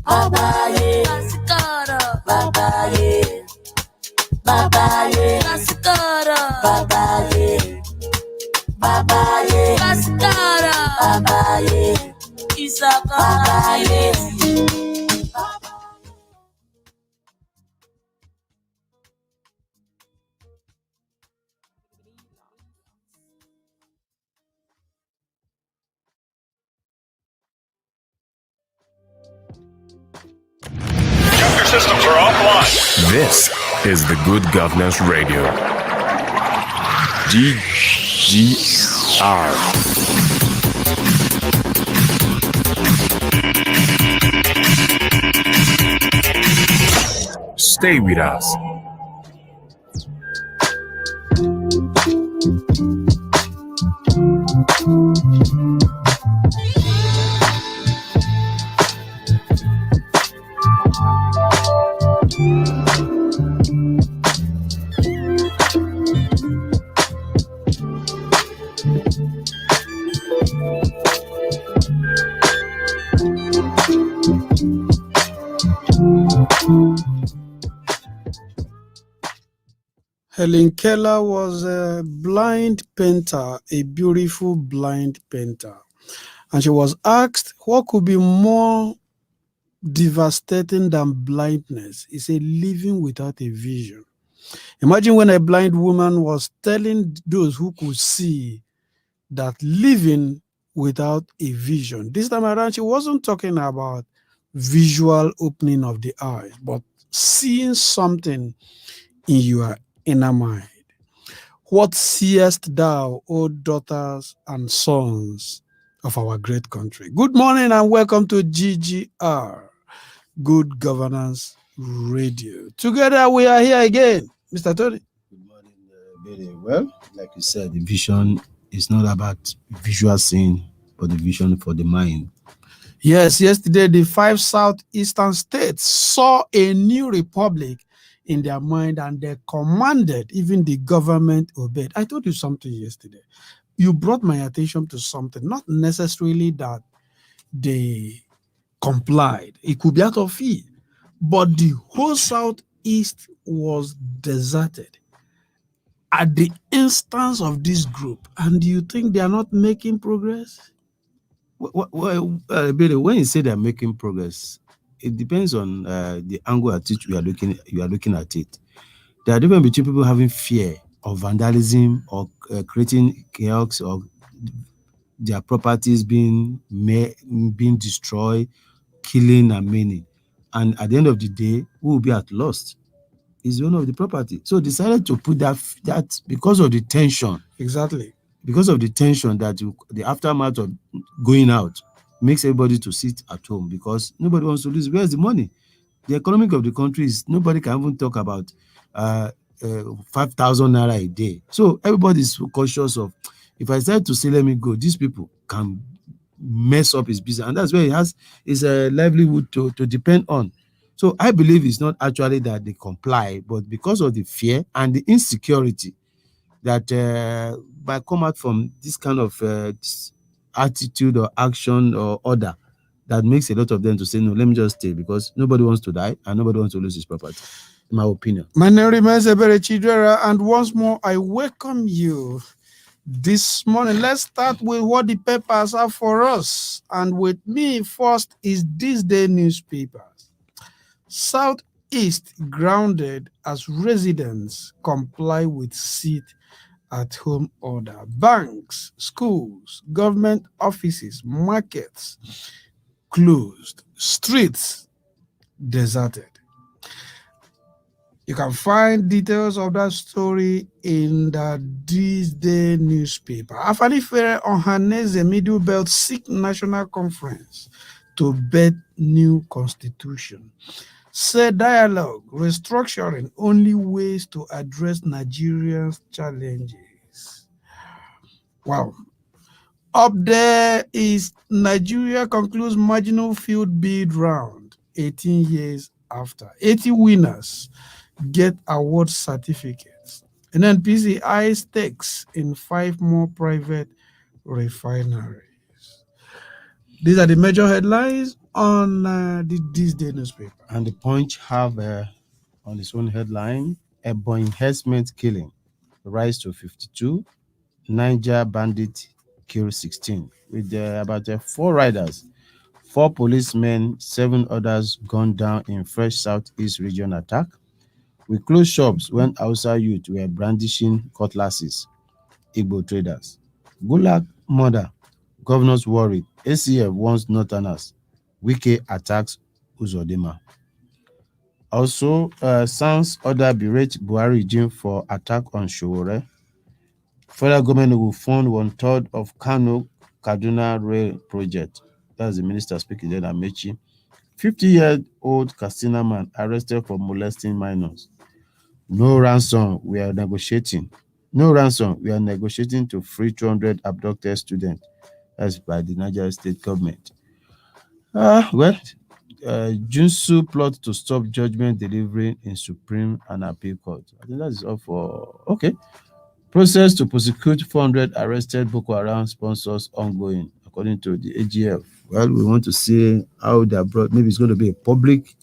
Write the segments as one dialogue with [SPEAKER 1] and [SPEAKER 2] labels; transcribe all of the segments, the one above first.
[SPEAKER 1] Babaye, Kasikara, Babaye, Babaye, Kasikara, Babaye, Babaye, Kasikara, Babaye, Isaka, Babaye.
[SPEAKER 2] Computer systems are offline.
[SPEAKER 3] This is the Good Governance Radio. GGR. Stay with us.
[SPEAKER 4] Helen Keller was a blind painter, a beautiful blind painter. And she was asked what could be more devastating than blindness. He said, living without a vision. Imagine when a blind woman was telling those who could see that living without a vision. This time around, she wasn't talking about visual opening of the eyes, but seeing something in your inner mind. What seest thou, O daughters and sons of our great country? Good morning and welcome to GGR, Good Governance Radio. Together we are here again. Mr. Tony.
[SPEAKER 5] Good morning, Billy. Well, like you said, the vision is not about visual seeing, but the vision for the mind.
[SPEAKER 4] Yes, yesterday the 5 southeastern states saw a new republic in their mind and they commanded, even the government obeyed. I told you something yesterday. You brought my attention to something, not necessarily that they complied. It could be out of fear, but the whole southeast was deserted at the instance of this group. And do you think they are not making progress?
[SPEAKER 5] Well, Billy, when you say they're making progress, it depends on the angle at which you are looking at it. There are difference between people having fear of vandalism or creating chaos or their properties being destroyed, killing and maiming. And at the end of the day, who will be at loss is the owner of the property. So decided to put that because of the tension.
[SPEAKER 4] Exactly.
[SPEAKER 5] Because of the tension that the aftermath of going out makes everybody to sit at home because nobody wants to lose. Where's the money? The economic of the country is nobody can even talk about 5,000 naira a day. So everybody is cautious of, if I decide to say let me go, these people can mess up his business, and that's where he has his livelihood to depend on. So I believe it's not actually that they comply, but because of the fear and the insecurity that might come out from this kind of this attitude or action or order that makes a lot of them to say, no, let me just stay because nobody wants to die and nobody wants to lose his property, in my opinion.
[SPEAKER 4] My name remains Ebere Chidera, and once more, I welcome you this morning. Let's start with what the papers have for us. And with me first is this day newspapers. Southeast grounded as residents comply with sit-at-home order. Banks, schools, government offices, markets closed. Streets deserted. You can find details of that story in the This Day newspaper. Afenifere Ohaneze Middle Belt seek national conference to bed new constitution. Say dialogue, restructuring, only ways to address Nigeria's challenges. Wow. Up there is Nigeria concludes marginal field bid round 18 years after. 80 winners get award certificates. And then PCI stakes in 5 more private refineries. These are the major headlines on this day newspaper.
[SPEAKER 5] And the Punch have on its own headline, Ebon enhancement killing rise to 52, Niger bandit kill 16, with about 4 riders, 4 policemen, 7 others gunned down in fresh southeast region attack. We closed shops when Hausa youth were brandishing cutlasses, Igbo traders. Gulag murder, governors worried, ACF warns northerners, Wike attacks Uzodima. Also, Sans order berate Buhari regime for attack on Showore. Federal government will fund 1/3 of Kano Kaduna rail project. That's the minister speaking there, Amechi. 50-year-old Katsina man arrested for molesting minors. No ransom, we are negotiating. No ransom, we are negotiating to free 200 abducted students. That's by the Niger state government. Junsu plot to stop judgment delivery in Supreme and Appeal Court. I think that is all for... Okay. Process to prosecute 400 arrested Boko Haram sponsors ongoing, according to the AGF. Well, we want to see how they are brought. Maybe it's going to be a public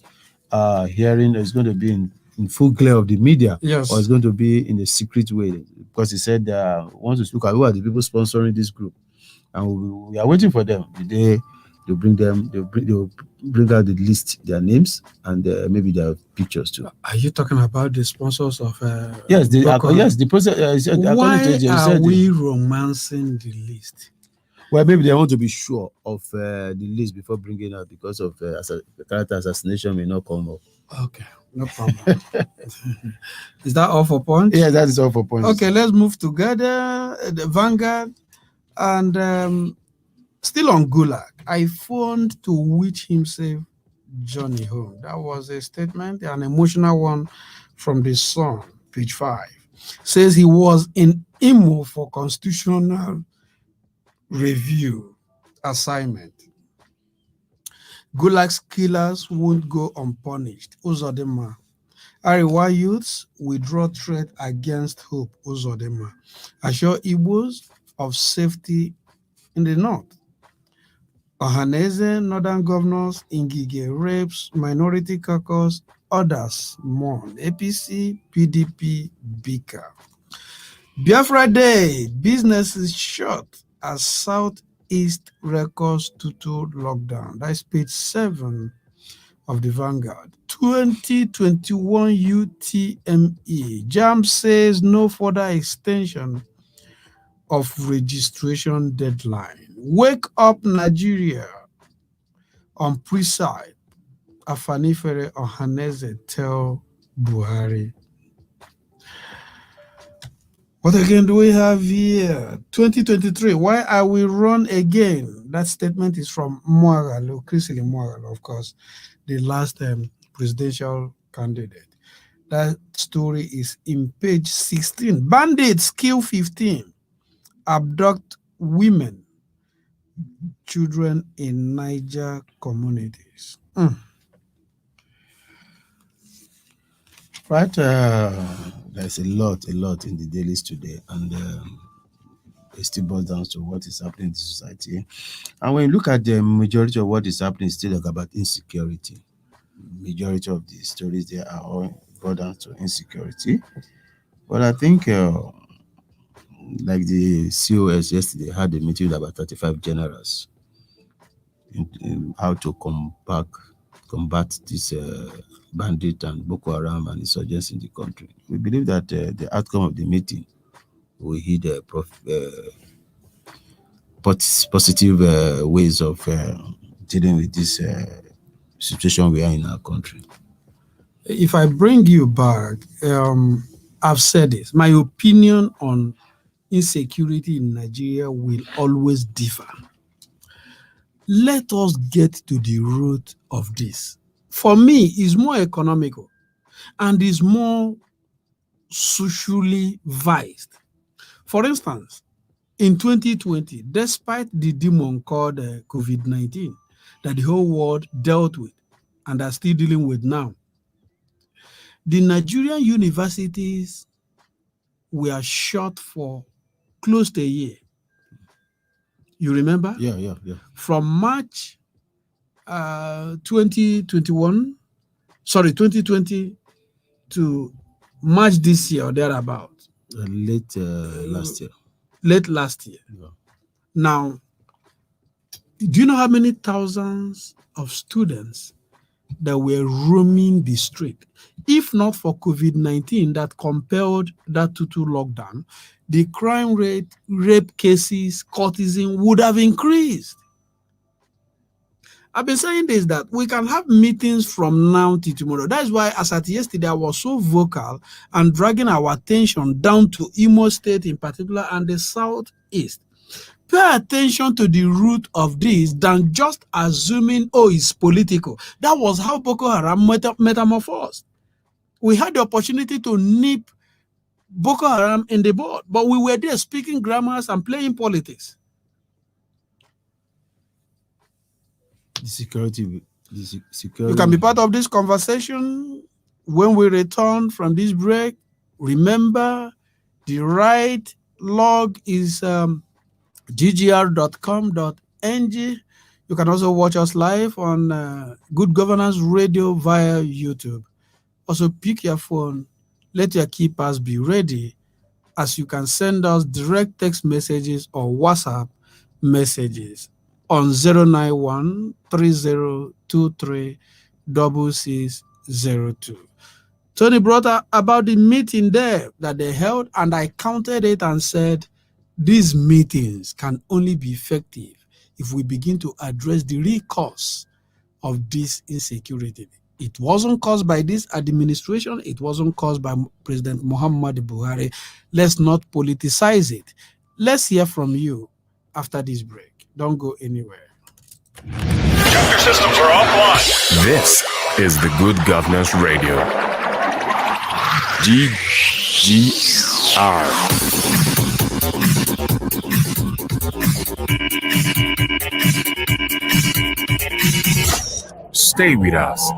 [SPEAKER 5] hearing, or it's going to be in full glare of the media,
[SPEAKER 4] Yes.
[SPEAKER 5] or it's going to be in a secret way. Because he said want to look at who are the people sponsoring this group. And we are waiting for them. The day they'll bring out the list, their names, and maybe their pictures too.
[SPEAKER 4] Are you talking about the sponsors of?
[SPEAKER 5] Yes,
[SPEAKER 4] Boko Haram?
[SPEAKER 5] yes. The process.
[SPEAKER 4] Why are we romancing the list?
[SPEAKER 5] Well, maybe they want to be sure of the list before bringing out, because of character assassination may not come up.
[SPEAKER 4] Okay, no problem. Is that all for Punch?
[SPEAKER 5] Yeah, that is all for Punch.
[SPEAKER 4] Okay, let's move together. The Vanguard, and still on Gulag. I phoned to wish himself Johnny home. That was a statement, an emotional one from the Sun, page 5. Says he was in Imo for constitutional review assignment. Gulag's killers won't go unpunished. Uzodema. Ariwa youths withdraw threat against hope. Uzodema. Assure Igbos of safety in the north. Ohaneze, northern governors, Ngige rapes, minority caucus, others mourn. APC, PDP, Bika. Biafra Day, businesses shut as Southeast records total lockdown. That's page 7 of the Vanguard. 2021 UTME. JAM says no further extension of registration deadline. Wake up Nigeria on pre-side. Afanifere Ohaneze tell Buhari. What again do we have here? 2023, why are we run again? That statement is from Mwagalo, Chrisley Mwagalo, of course, the last presidential candidate. That story is in page 16. Bandits kill 15, abduct women, children in Niger communities.
[SPEAKER 5] Right, there's a lot in the dailies today, and it still boils down to what is happening in the society. And when you look at the majority of what is happening, it's still about insecurity. Majority of the stories there are all brought down to insecurity. But I think, like the COS yesterday had a meeting with about 35 generals in how to combat this bandit and Boko Haram and insurgency in the country. We believe that the outcome of the meeting will heed positive ways of dealing with this situation we are in our country.
[SPEAKER 4] If I bring you back, I've said this. My opinion on insecurity in Nigeria will always differ. Let us get to the root of this. For me, it's more economical and is more socially vised. For instance, in 2020, despite the demon called COVID-19 that the whole world dealt with and are still dealing with now, the Nigerian universities were shut for close to a year. You remember?
[SPEAKER 5] Yeah.
[SPEAKER 4] From March 2020 to March this year or thereabout.
[SPEAKER 5] Late last year.
[SPEAKER 4] Late last year.
[SPEAKER 5] Yeah.
[SPEAKER 4] Now, do you know how many thousands of students that were roaming the street? If not for COVID-19 that compelled that total lockdown, the crime rate, rape cases, courtesan would have increased. I've been saying this, that we can have meetings from now to tomorrow. That's why, as at yesterday, I was so vocal and dragging our attention down to Imo State in particular and the Southeast. Pay attention to the root of this than just assuming, oh, it's political. That was how Boko Haram metamorphosed. We had the opportunity to nip Boko Haram in the bud, but we were there speaking grammars and playing politics.
[SPEAKER 5] The security.
[SPEAKER 4] You can be part of this conversation when we return from this break. Remember, the right log is ggr.com.ng. You can also watch us live on Good Governance Radio via YouTube. Also, pick your phone, let your keypads be ready, as you can send us direct text messages or WhatsApp messages on 091-3023-6602. Tony brought up about the meeting there that they held, and I counted it and said, these meetings can only be effective if we begin to address the real cause of this insecurity. It wasn't caused by this administration. It wasn't caused by President Muhammadu Buhari. Let's not politicize it. Let's hear from you after this break. Don't go anywhere.
[SPEAKER 2] Your systems are offline.
[SPEAKER 3] This is the Good Governance Radio. GGR. Stay with us.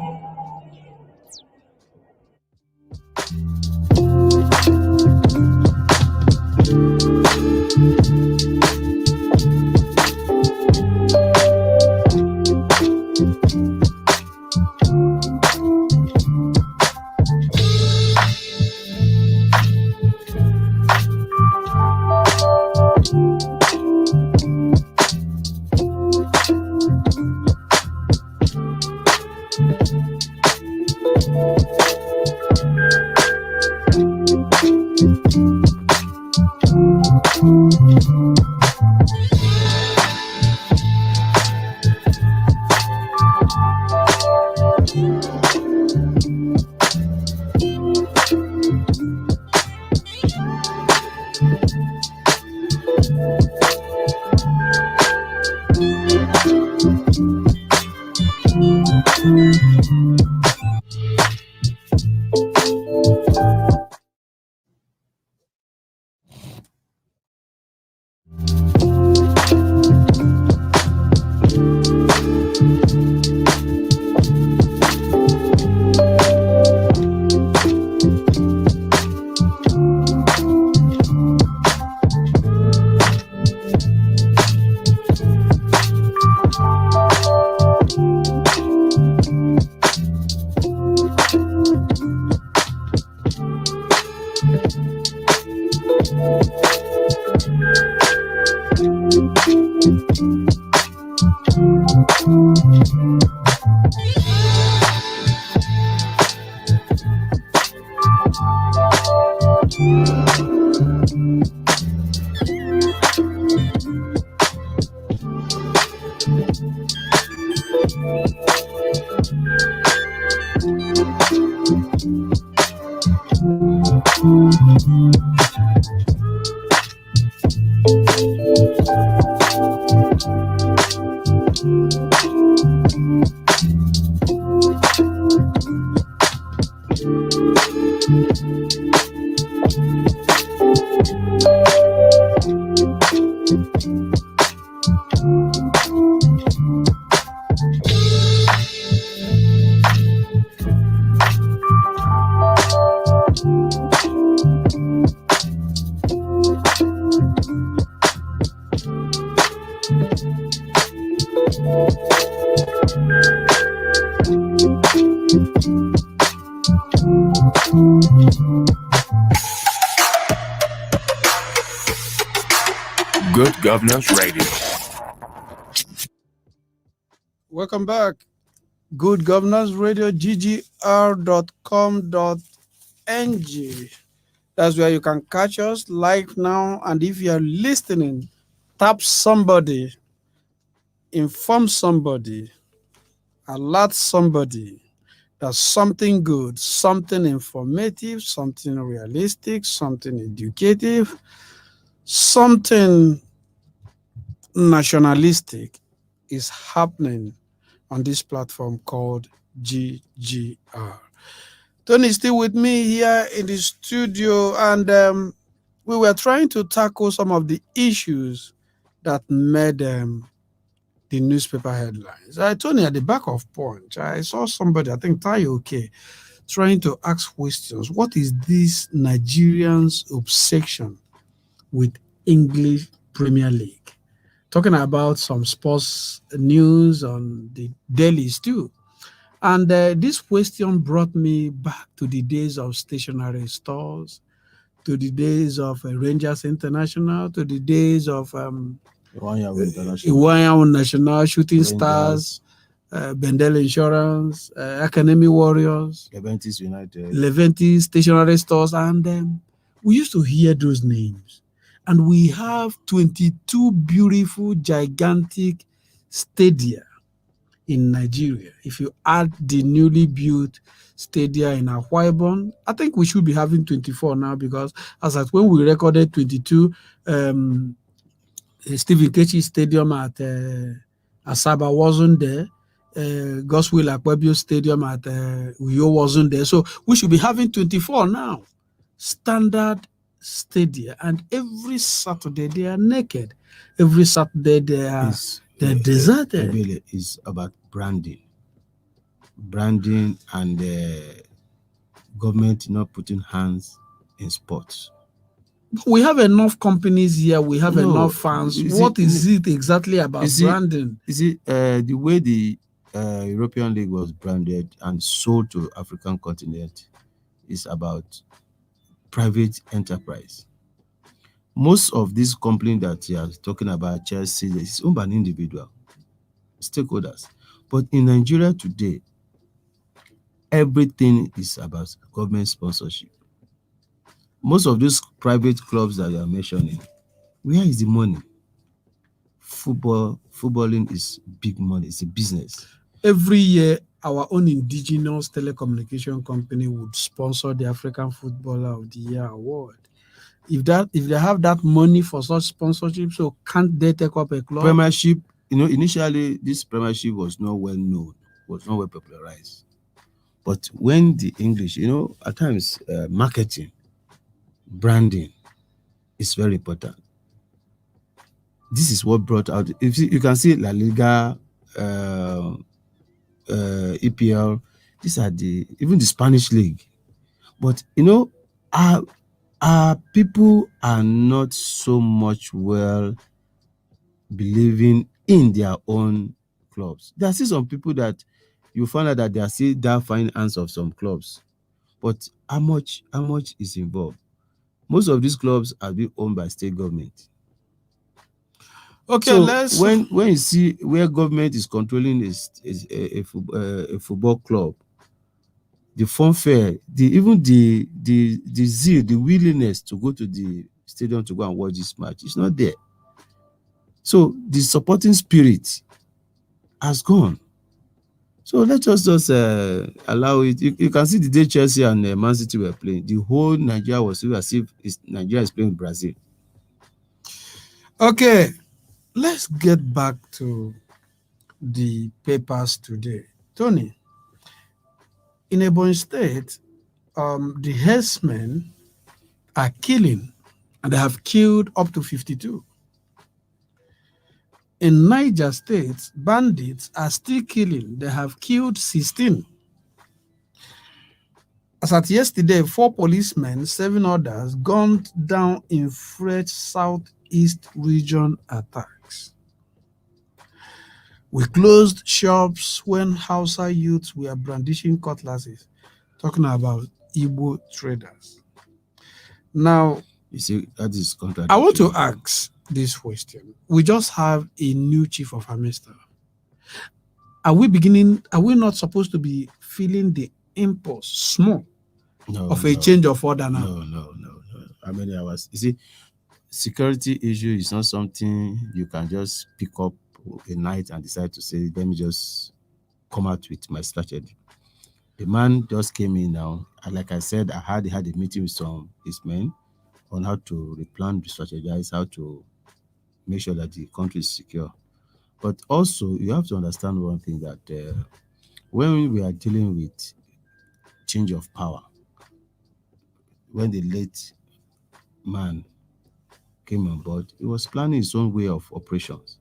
[SPEAKER 3] Governors Radio.
[SPEAKER 4] Welcome back. Good Governors Radio, ggr.com.ng. That's where you can catch us live now. And if you are listening, tap somebody, inform somebody, alert somebody that something good, something informative, something realistic, something educative, something nationalistic is happening on this platform called GGR. Tony is still with me here in the studio, and we were trying to tackle some of the issues that made the newspaper headlines. Tony, at the back of Punch, I saw somebody, I think Tayo K, trying to ask questions. What is this Nigerians' obsession with English Premier League? Talking about some sports news on the dailies too. And this question brought me back to the days of stationery stores, to the days of Rangers International, to the days of Iwanya National, Shooting
[SPEAKER 5] Rangers,
[SPEAKER 4] Stars, Bendel Insurance, Academy Warriors,
[SPEAKER 5] Leventis United,
[SPEAKER 4] Leventis Stationery Stores, and we used to hear those names. And we have 22 beautiful, gigantic stadia in Nigeria. If you add the newly built stadia in Akwa Ibom, I think we should be having 24 now, because as at when we recorded 22, Stephen Kechi Stadium at Asaba wasn't there. Godswill Akpabio Stadium at Uyo wasn't there. So we should be having 24 now. Standard stadia, and every Saturday they are naked. Every Saturday they're deserted.
[SPEAKER 5] Really is about branding and government not putting hands in sports.
[SPEAKER 4] We have enough companies here. We have enough fans. What is it exactly about branding?
[SPEAKER 5] The way the European League was branded and sold to African continent is about private enterprise. Most of these companies that you are talking about, Chelsea, is owned by an individual, stakeholders. But in Nigeria today, everything is about government sponsorship. Most of these private clubs that you are mentioning, where is the money? Footballing is big money. It's a business.
[SPEAKER 4] Every year, our own indigenous telecommunication company would sponsor the African Footballer of the Year award. If they have that money for such sponsorship, so can't they take up a club?
[SPEAKER 5] Premiership, initially this premiership was not well known, was not well popularized. But when the English, at times marketing, branding is very important. This is what brought out. If you can see La Liga, EPL, these are even the Spanish league. But our people are not so much well believing in their own clubs. There are still some people that you find out that they are still that finance of some clubs. But how much is involved? Most of these clubs are being owned by state government.
[SPEAKER 4] Okay,
[SPEAKER 5] so when you see where government is controlling a football club, the funfair, even the zeal, the willingness to go to the stadium to go and watch this match is not there. So the supporting spirit has gone. So let us just allow it. You can see the day Chelsea and Man City were playing, the whole Nigeria was as if Nigeria is playing Brazil.
[SPEAKER 4] Okay, let's get back to the papers today. Tony, in Ebonyi State, the herdsmen are killing, and they have killed up to 52. In Niger State, bandits are still killing. They have killed 16. As at yesterday, 4 policemen, 7 others gunned down in fresh southeast region attacks. We closed shops when Hausa youths were brandishing cutlasses, talking about Igbo traders. Now,
[SPEAKER 5] you see, that is contradictory.
[SPEAKER 4] I want to ask, this question. We just have a new chief of army staff. Are we not supposed to be feeling the impulse small of a change of order now?
[SPEAKER 5] No. How many hours? You see, security issue is not something you can just pick up a night and decide to say, let me just come out with my strategy. The man just came in now, and like I said, I had a meeting with his men on how to replan, strategize, how to make sure that the country is secure. But also, you have to understand one thing, that when we are dealing with change of power, when the late man came on board, he was planning his own way of operations.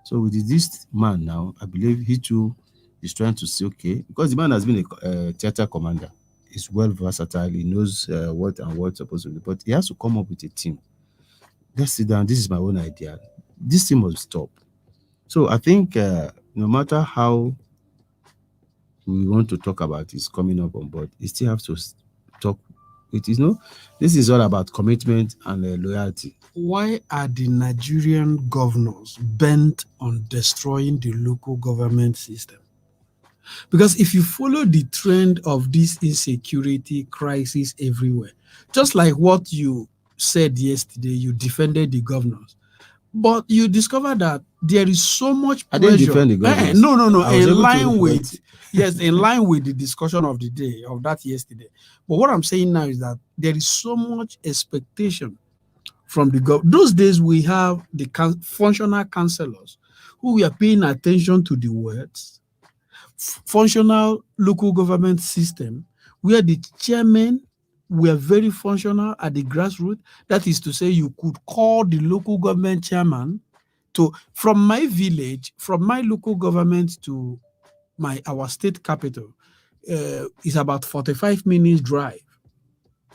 [SPEAKER 5] So with this man now, I believe he too is trying to say, okay, because the man has been a theater commander, he's well versatile, he knows what and what's supposed to be, but he has to come up with a team. Let's sit down, this is my own idea. This team must stop. So I think no matter how we want to talk about his coming up on board, he still have to talk. This is all about commitment and loyalty.
[SPEAKER 4] Why are the Nigerian governors bent on destroying the local government system? Because if you follow the trend of this insecurity crisis everywhere, just like what you said yesterday, you defended the governors, but you discover that there is so much pressure.
[SPEAKER 5] I didn't defend the governors.
[SPEAKER 4] No. In line with the discussion of the day, of that yesterday. But what I'm saying now is that there is so much expectation from the government. Those days we have the functional councillors who were paying attention to the words, functional local government system, where the chairmen were very functional at the grassroots. That is to say, you could call the local government chairman from my village, from my local government to our state capital, is about 45 minutes drive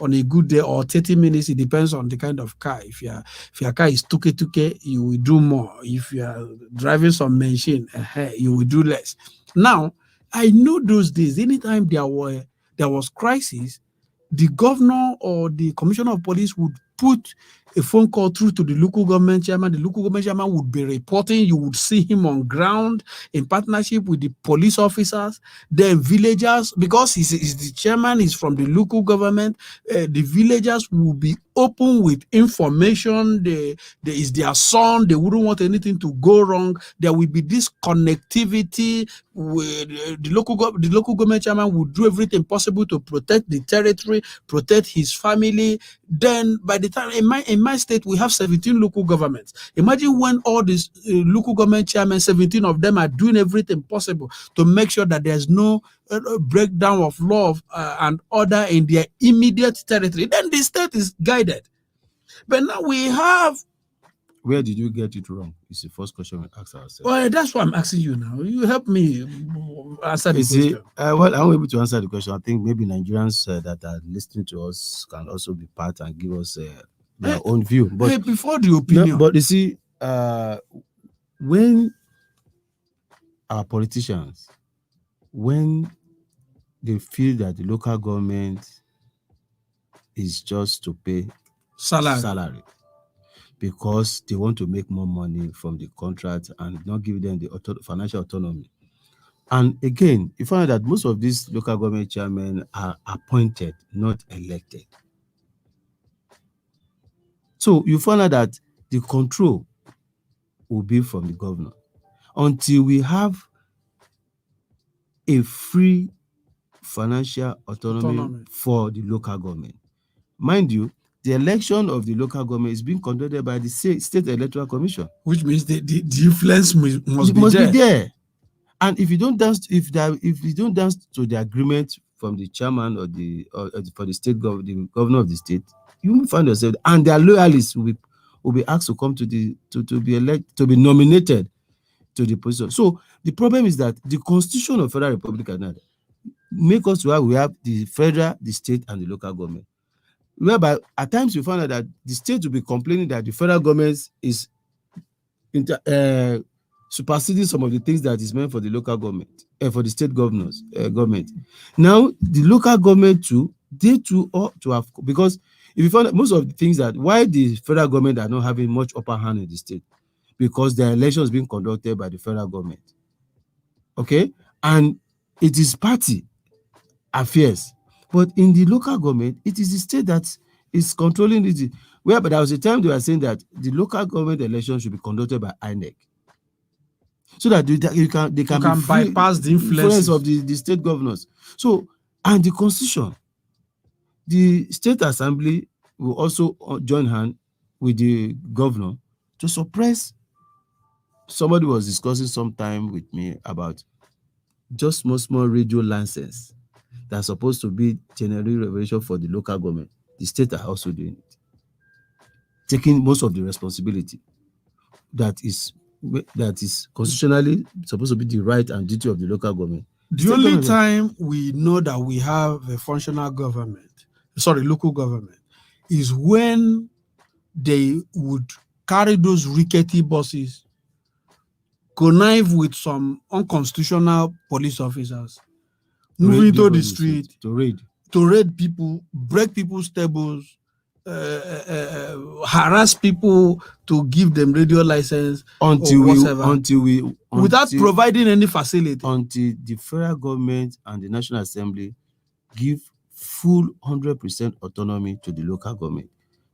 [SPEAKER 4] on a good day, or 30 minutes. It depends on the kind of car. If your car is tuke, you will do more. If you are driving some machine, you will do less. Now, I know those days, anytime there was crisis, the governor or the commissioner of police would put a phone call through to the local government chairman. The local government chairman would be reporting. You would see him on ground in partnership with the police officers, then villagers, because he's the chairman, is from the local government. The villagers will be open with information. There is their son. They wouldn't want anything to go wrong. There will be this connectivity with the local government chairman would do everything possible to protect the territory, protect his family. Then by the time in my state we have 17 local governments. Imagine when all these local government chairmen, 17 of them, are doing everything possible to make sure that there's no breakdown of law and order in their immediate territory. Then the state is guided. But now we have.
[SPEAKER 5] Where did you get it wrong? It's the first question we ask ourselves.
[SPEAKER 4] Well, that's why I'm asking you now. You help me answer the question.
[SPEAKER 5] Well, I'm able to answer the question. I think maybe Nigerians that are listening to us can also be part and give us their own view. But
[SPEAKER 4] before the opinion.
[SPEAKER 5] No, but you see, when our politicians, when they feel that the local government is just to pay salary because they want to make more money from the contract and not give them the financial autonomy. And again, you find that most of these local government chairmen are appointed, not elected. So you find out that the control will be from the governor until we have a free financial autonomy for the local government. Mind you, the election of the local government is being conducted by the State Electoral Commission,
[SPEAKER 4] which means the influence must be there.
[SPEAKER 5] And if you don't dance, if you don't dance to the agreement from the chairman or for the state the governor of the state, you will find yourself, and their loyalists will be asked to come to be nominated to the position. So the problem is that the Constitution of Federal Republic of Nigeria make us where we have the federal, the state, and the local government. Whereby at times you find out that the state will be complaining that the federal government is superseding some of the things that is meant for the local government, for the state government. Now the local government too, they too ought to have, because If you find that most of the things that why the federal government are not having much upper hand in the state, because the election is being conducted by the federal government. Okay, and it is party affairs, but in the local government, it is the state that is controlling it. Where, but there was a time they were saying that the local government election should be conducted by INEC, so that they can be free
[SPEAKER 4] bypass the
[SPEAKER 5] influence
[SPEAKER 4] influences
[SPEAKER 5] of the state governors. So, and the constitution, the state assembly will also join hand with the governor to suppress. Somebody was discussing sometime with me about just small radio license that's supposed to be generally revelation for the local government. The state are also doing it, taking most of the responsibility that is constitutionally supposed to be the right and duty of the local government.
[SPEAKER 4] The only time we know that we have a functional local government, is when they would carry those rickety buses, connive with some unconstitutional police officers, moving to the street
[SPEAKER 5] to raid
[SPEAKER 4] people, break people's tables, harass people to give them radio license without providing any facility,
[SPEAKER 5] until the federal government and the National Assembly give full 100% autonomy to the local government.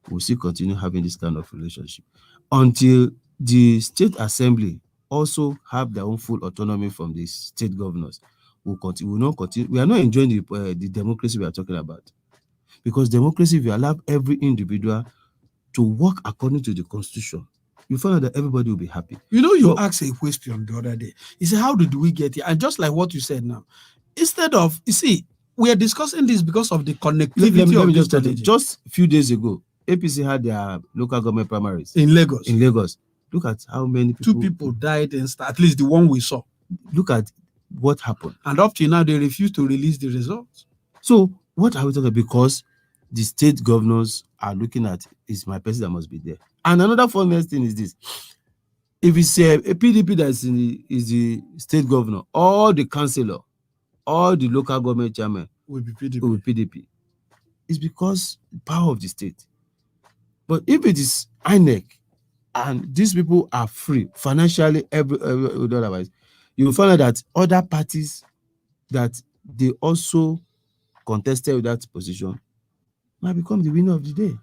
[SPEAKER 5] We'll still continue having this kind of relationship until the state assembly also have their own full autonomy from the state governors. We will not continue. We are not enjoying the democracy we are talking about, because democracy, if you allow every individual to work according to the constitution, you find out that everybody will be happy.
[SPEAKER 4] You asked a question the other day. You said, how did we get here? And just like what you said now, instead of, we are discussing this because of the connectivity
[SPEAKER 5] let me
[SPEAKER 4] of
[SPEAKER 5] just tell you, just a few days ago, APC had their local government primaries
[SPEAKER 4] in Lagos.
[SPEAKER 5] Look at how many people.
[SPEAKER 4] 2 people died, at least the one we saw.
[SPEAKER 5] Look at what happened.
[SPEAKER 4] And up to now, they refuse to release the results.
[SPEAKER 5] So what are we talking about? Because the state governors are looking at, is my person that must be there. And another funniest thing is this. If it's a PDP that is the state governor, all the councillor, all the local government chairman
[SPEAKER 4] will be PDP.
[SPEAKER 5] It's because the power of the state. But if it is INEC and these people are free financially, otherwise, you will find out that other parties that they also contested with that position might become the winner of the day.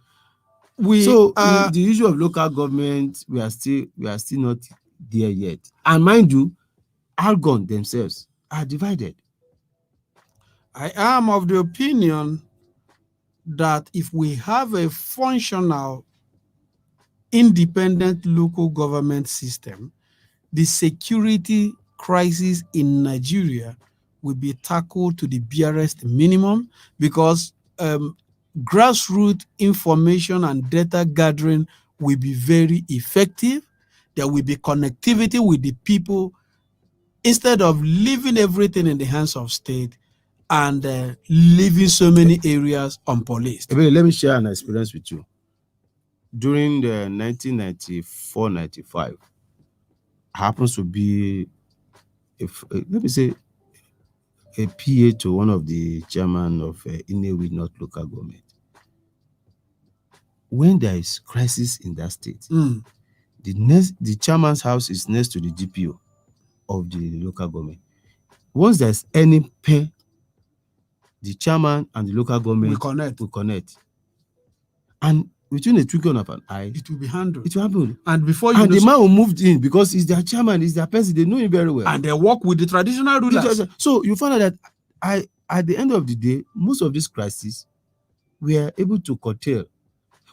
[SPEAKER 5] The issue of local government, we are still not there yet. And mind you, Algon themselves are divided.
[SPEAKER 4] I am of the opinion that if we have a functional, independent local government system, the security crisis in Nigeria will be tackled to the barest minimum, because grassroots information and data gathering will be very effective. There will be connectivity with the people, instead of leaving everything in the hands of state and leaving so many areas unpoliced.
[SPEAKER 5] Let me share an experience with you. During the 1994-95, happens to be, let me say, a PA to one of the chairman of Inewi North local government. When there is crisis in that state, the chairman's house is next to the DPO of the local government. Once there's any pain, the chairman and the local government will connect. And between the twinkling of an eye,
[SPEAKER 4] it will be handled.
[SPEAKER 5] It will happen.
[SPEAKER 4] And before
[SPEAKER 5] the man will move in, because he's their chairman, he's their person, they know him very well.
[SPEAKER 4] And they work with the traditional rulers.
[SPEAKER 5] So you find out that at the end of the day, most of these crises we are able to curtail.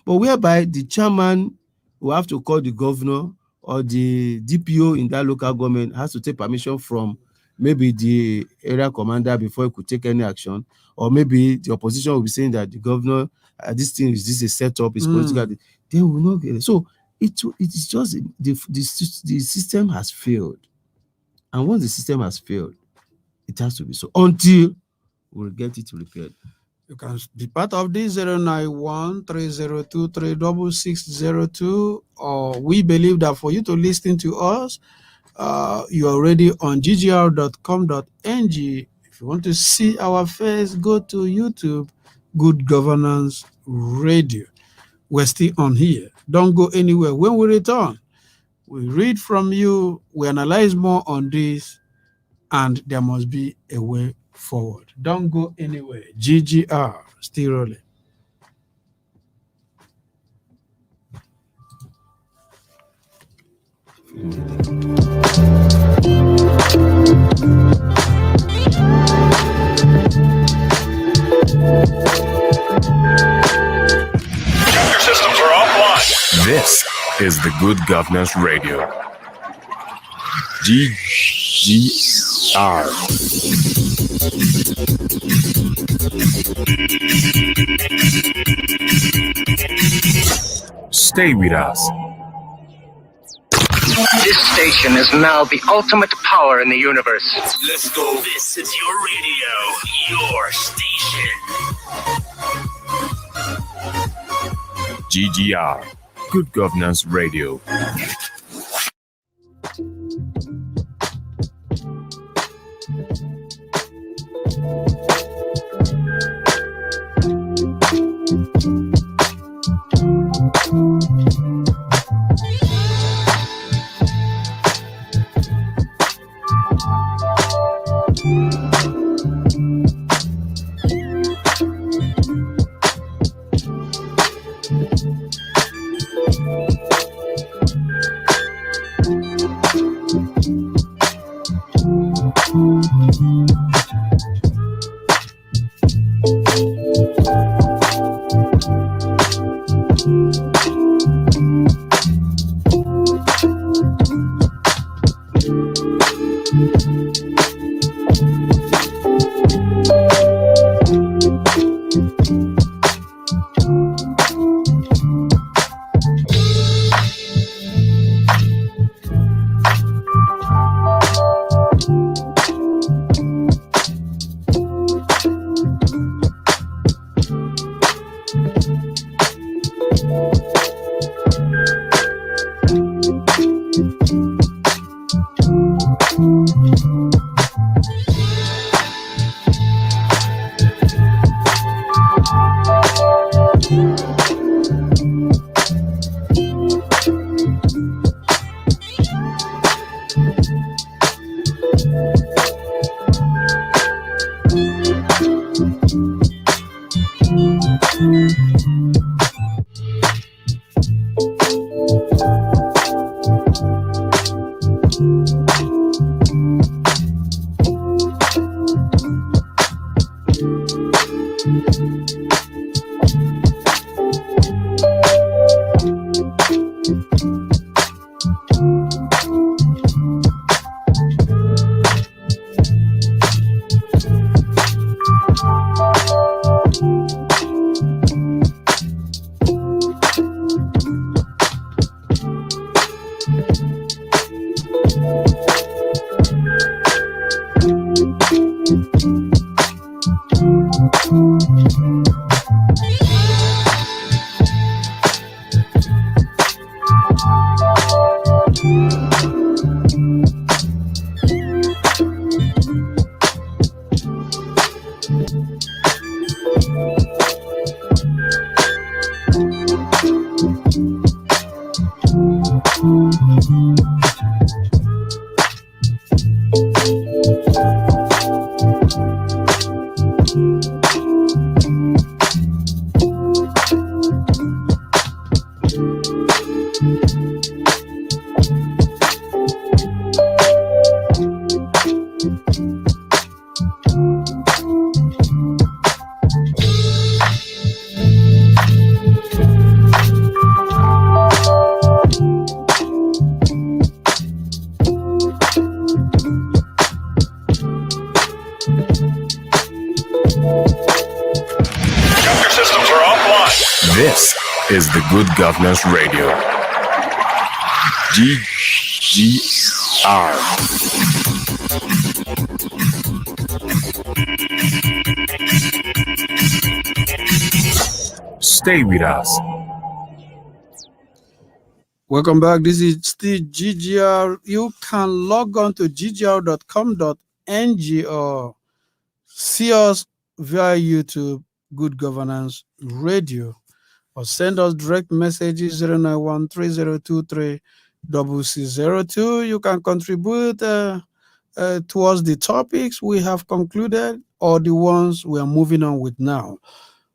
[SPEAKER 5] But whereby the chairman will have to call the governor, or the DPO in that local government has to take permission from maybe the area commander before he could take any action, or maybe the opposition will be saying that the governor, this is a setup, is political. They will not get it. So it is just the system has failed, and once the system has failed, it has to be so until we'll get it repaired.
[SPEAKER 4] You can be part of this 091-3023-6602, or we believe that for you to listen to us, you are already on ggr.com.ng. If you want to see our face, go to YouTube, Good Governance Radio. We're still on here. Don't go anywhere. When we return, we read from you, we analyze more on this, and there must be a way forward. Don't go anywhere. GGR, still rolling.
[SPEAKER 2] Chapter systems are offline.
[SPEAKER 3] This is the Good Governance Radio. GGR. Stay with us.
[SPEAKER 6] This station is now the ultimate power in the universe.
[SPEAKER 2] Let's go. This is your radio, your station.
[SPEAKER 3] GGR. Good Governance Radio. This is the Good Governance Radio. GGR. Stay with us.
[SPEAKER 4] Welcome back. This is still GGR. You can log on to ggr.com.ng or see us via YouTube, Good Governance Radio, or send us direct messages 091 3023 0002. You can contribute towards the topics we have concluded or the ones we are moving on with now.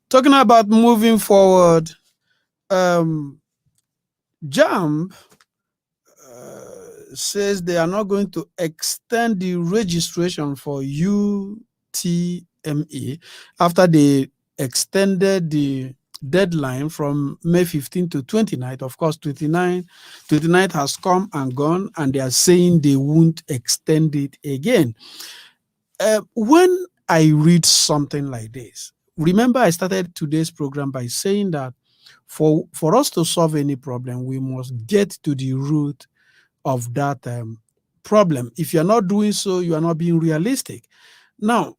[SPEAKER 4] Talking about moving forward, JAMB says they are not going to extend the registration for UTME after they extended the deadline from May 15 to 29th. Of course, 29th has come and gone, and they are saying they won't extend it again. When I read something like this, remember I started today's program by saying that for us to solve any problem, we must get to the root of that problem. If you're not doing so, you are not being realistic. Now,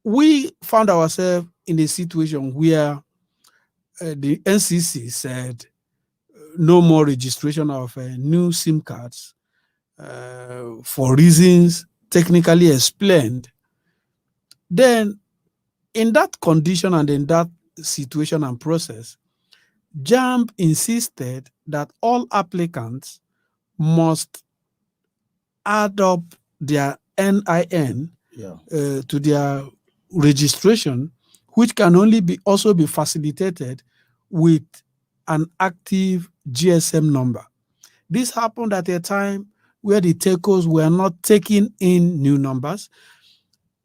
[SPEAKER 4] we found ourselves in a situation where the NCC said no more registration of new SIM cards for reasons technically explained. Then, in that condition and in that situation and process, JAMB insisted that all applicants must add up their NIN to their registration, which can only also be facilitated with an active GSM number. This happened at a time where the telcos were not taking in new numbers.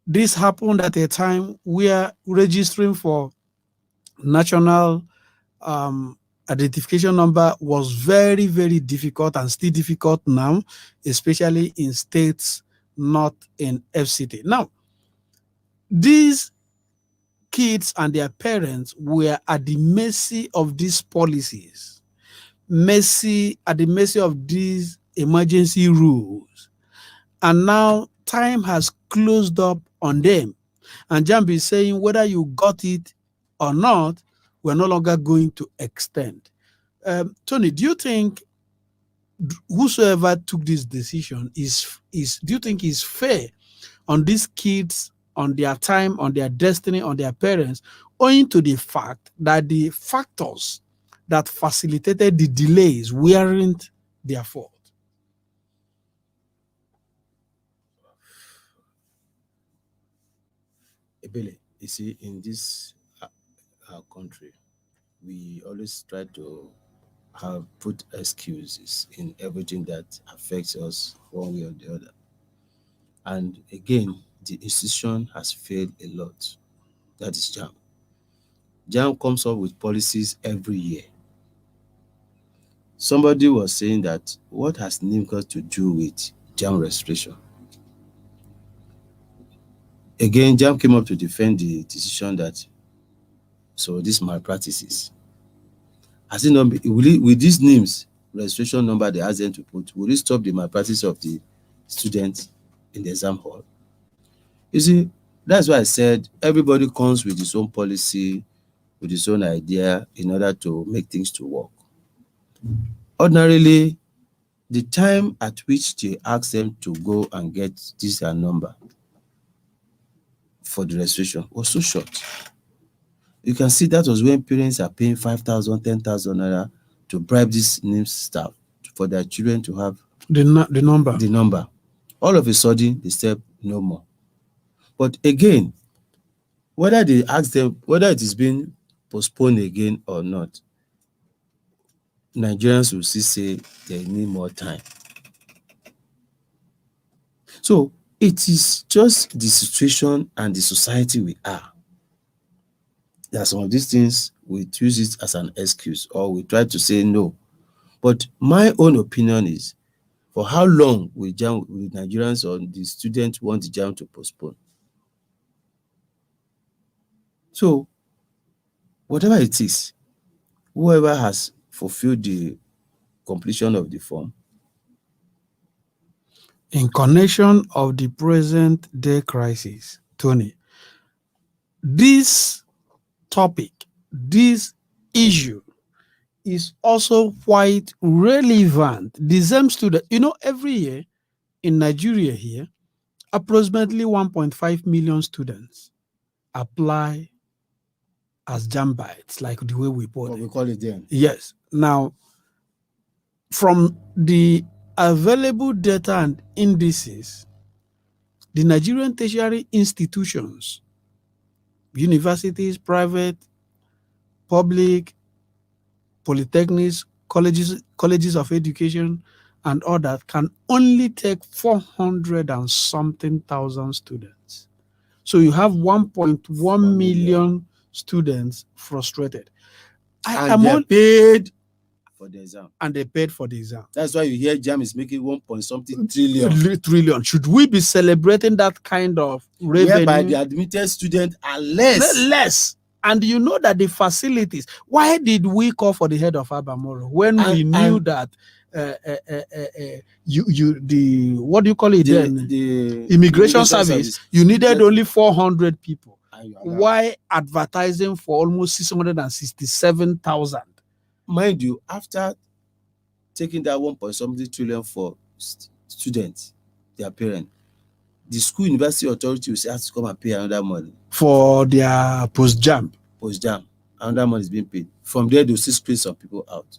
[SPEAKER 4] This happened at a time where registering for national identification number was very, very difficult and still difficult now, especially in states not in FCT. Now, these kids and their parents were at the mercy of these policies, at the mercy of these emergency rules. And now time has closed up on them. And JAMB is saying whether you got it or not, we're no longer going to extend. Tony, do you think whosoever took this decision do you think is fair on these kids, on their time, on their destiny, on their parents, owing to the fact that the factors that facilitated the delays weren't their fault?
[SPEAKER 5] Ebele, you see, in this our country, we always try to put excuses in everything that affects us one way or the other. And again, the institution has failed a lot. That is JAMB. JAMB comes up with policies every year. Somebody was saying that what has NIMCA to do with JAMB registration? Again, JAMB came up to defend the decision that these malpractices. Has it not with these names, registration number they asked them to put, will it stop the malpractice of the students in the exam hall? You see, that's why I said everybody comes with his own policy, with his own idea in order to make things to work. Ordinarily, the time at which they ask them to go and get this number for the registration was so short. You can see that was when parents are paying 5,000, 10,000 naira to bribe this NIMS staff for their children to have
[SPEAKER 4] the number.
[SPEAKER 5] The number. All of a sudden, they said no more. But again, whether they ask them, whether it is being postponed again or not, Nigerians will still say they need more time. So it is just the situation and the society we are. There are some of these things we use it as an excuse, or we try to say no. But my own opinion is, for how long will Nigerians or the students want the JAMB to postpone? So, whatever it is, whoever has fulfilled the completion of the form.
[SPEAKER 4] In connection of the present day crisis, Tony, this topic, this issue is also quite relevant. The same student, every year in Nigeria here, approximately 1.5 million students apply as Jambites, like the way we put
[SPEAKER 5] What
[SPEAKER 4] it.
[SPEAKER 5] we call it then.
[SPEAKER 4] Yes. Now, from the available data and indices, the Nigerian tertiary institutions, universities, private, public, polytechnics, colleges of education, and others can only take 400 and something thousand students. So you have 1.1 million students frustrated.
[SPEAKER 5] And they're paid for the exam.
[SPEAKER 4] And they paid for the exam.
[SPEAKER 5] That's why you hear JAM is making 1 trillion.
[SPEAKER 4] Trillion. Should we be celebrating that kind of revenue?
[SPEAKER 5] Whereby the admitted students are less.
[SPEAKER 4] Less. And you know that the facilities. Why did we call for the head of Abamoro when we knew that the what do you call it then?
[SPEAKER 5] The
[SPEAKER 4] Immigration service. You needed only 400 people.
[SPEAKER 5] Why?
[SPEAKER 4] Why advertising for almost 667,000?
[SPEAKER 5] Mind you, after taking that 1 trillion for students, their parents, the school university authority will have to come and pay another money
[SPEAKER 4] for their post-jam.
[SPEAKER 5] Another money is being paid. From there, they'll still screen some people out.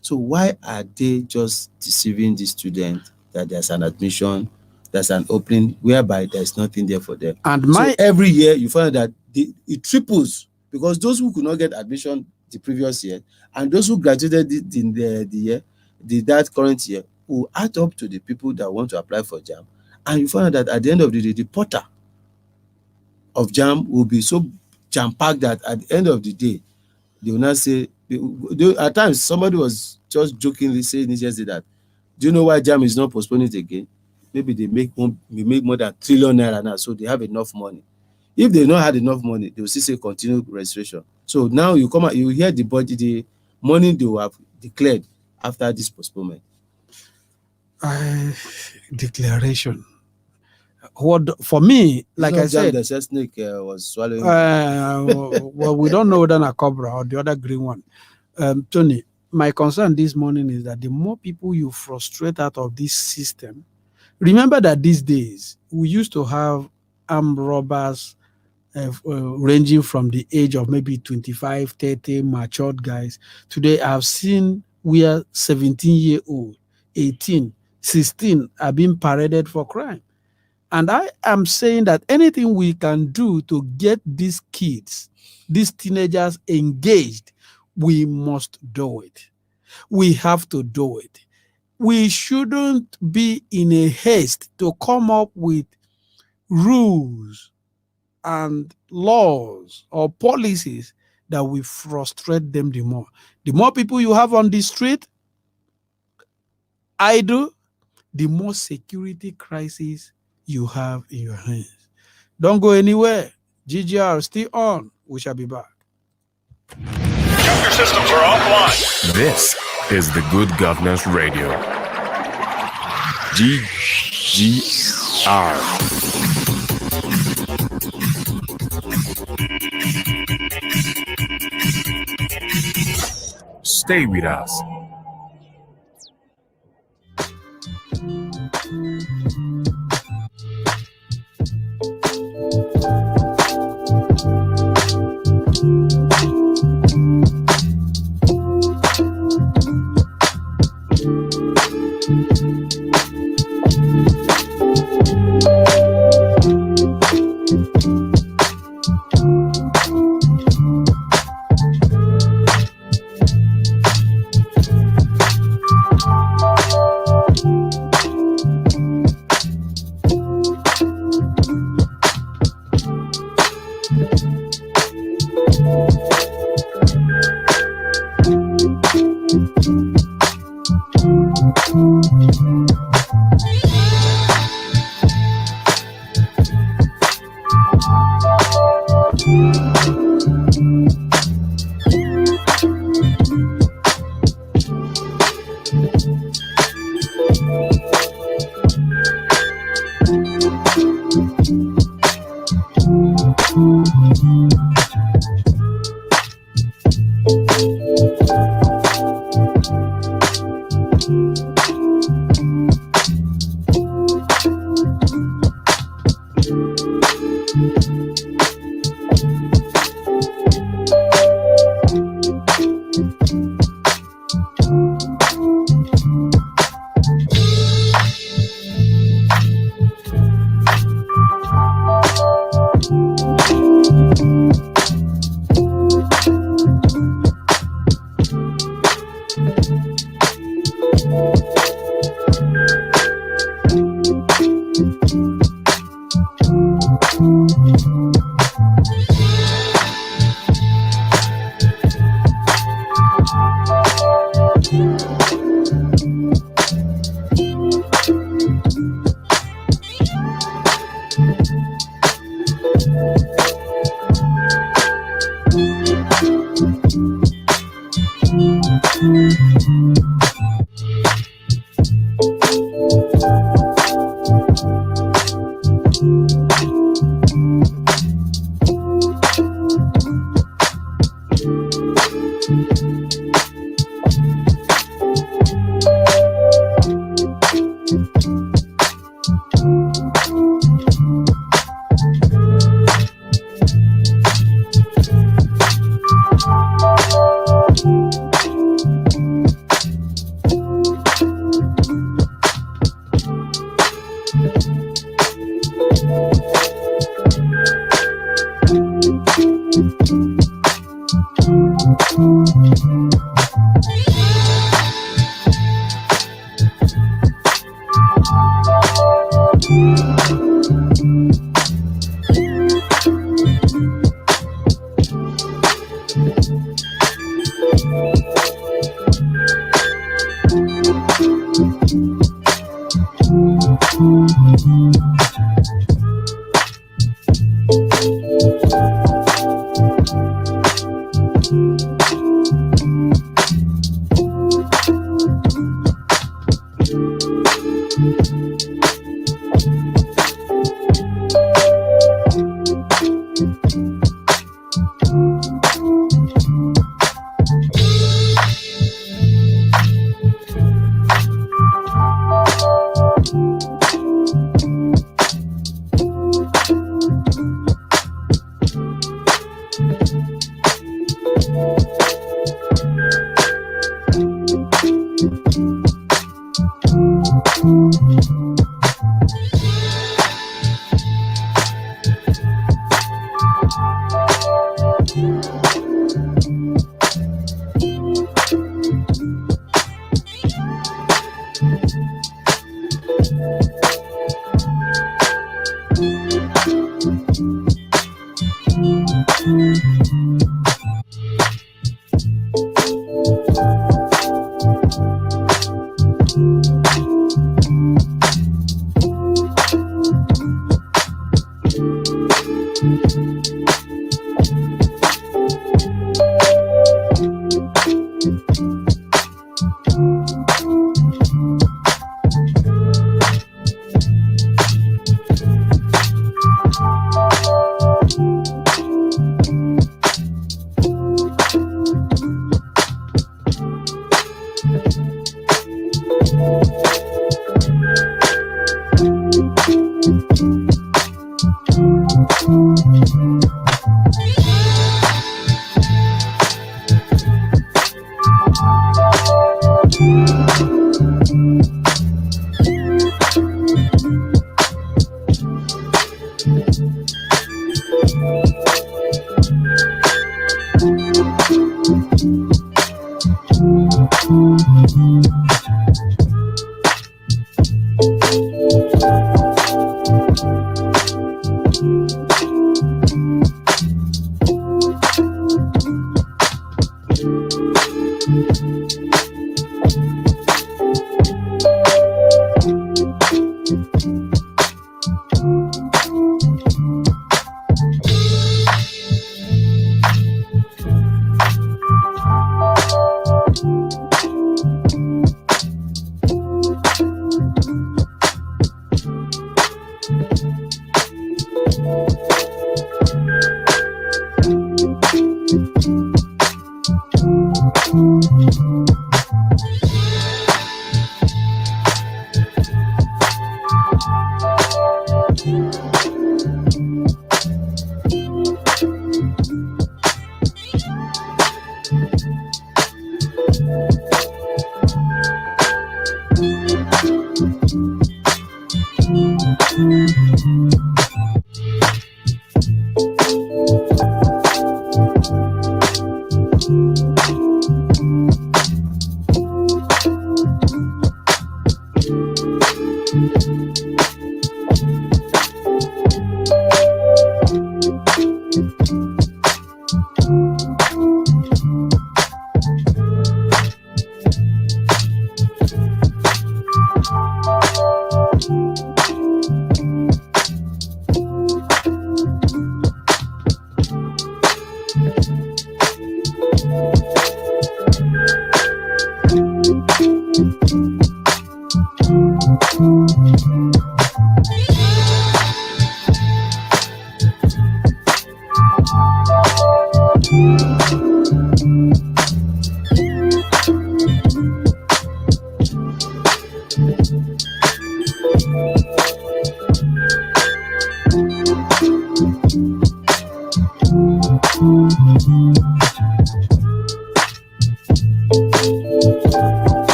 [SPEAKER 5] So why are they just deceiving the students that there's an admission, there's an opening, whereby there's nothing there for them?
[SPEAKER 4] And
[SPEAKER 5] so every year you find that it triples, because those who could not get admission the previous year and those who graduated in that current year will add up to the people that want to apply for JAM. And you find out that at the end of the day, the portal of JAM will be so jam-packed that at the end of the day, they will not say, at times somebody was just jokingly saying yesterday that, do you know why JAM is not postponing it again? Maybe they make more than ₦1 trillion now, so they have enough money. If they not had enough money, they will still say continue registration. So now you come out, you hear the budget, the money they will have declared after this postponement.
[SPEAKER 4] Declaration. What for me, like I said,
[SPEAKER 5] the snake was swallowing.
[SPEAKER 4] Well, we don't know whether a cobra or the other green one. Tony, my concern this morning is that the more people you frustrate out of this system, remember that these days we used to have armed robbers ranging from the age of maybe 25, 30, matured guys. Today I've seen where 17-year-old, 18, 16 are being paraded for crime. And I am saying that anything we can do to get these kids, these teenagers engaged, we must do it. We have to do it. We shouldn't be in a haste to come up with rules and laws or policies that will frustrate them the more. The more people you have on the street idle, the more security crisis you have in your hands. Don't go anywhere. GGR still on. We shall be back.
[SPEAKER 2] Your systems are offline.
[SPEAKER 3] This is the Good Governance Radio. GGR. Stay with us.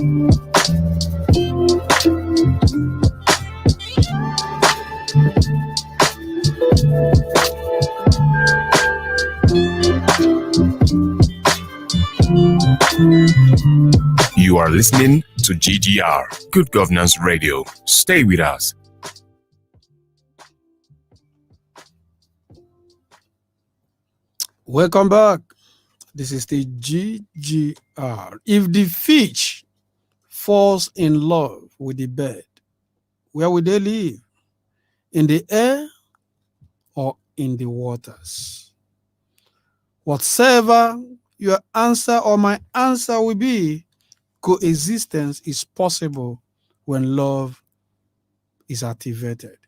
[SPEAKER 3] You are listening to GGR, Good Governance Radio. Stay with us.
[SPEAKER 4] Welcome back. This is the GGR. If the fish falls in love with the bird, where will they live? In the air or in the waters? Whatever your answer or my answer will be, coexistence is possible when love is activated.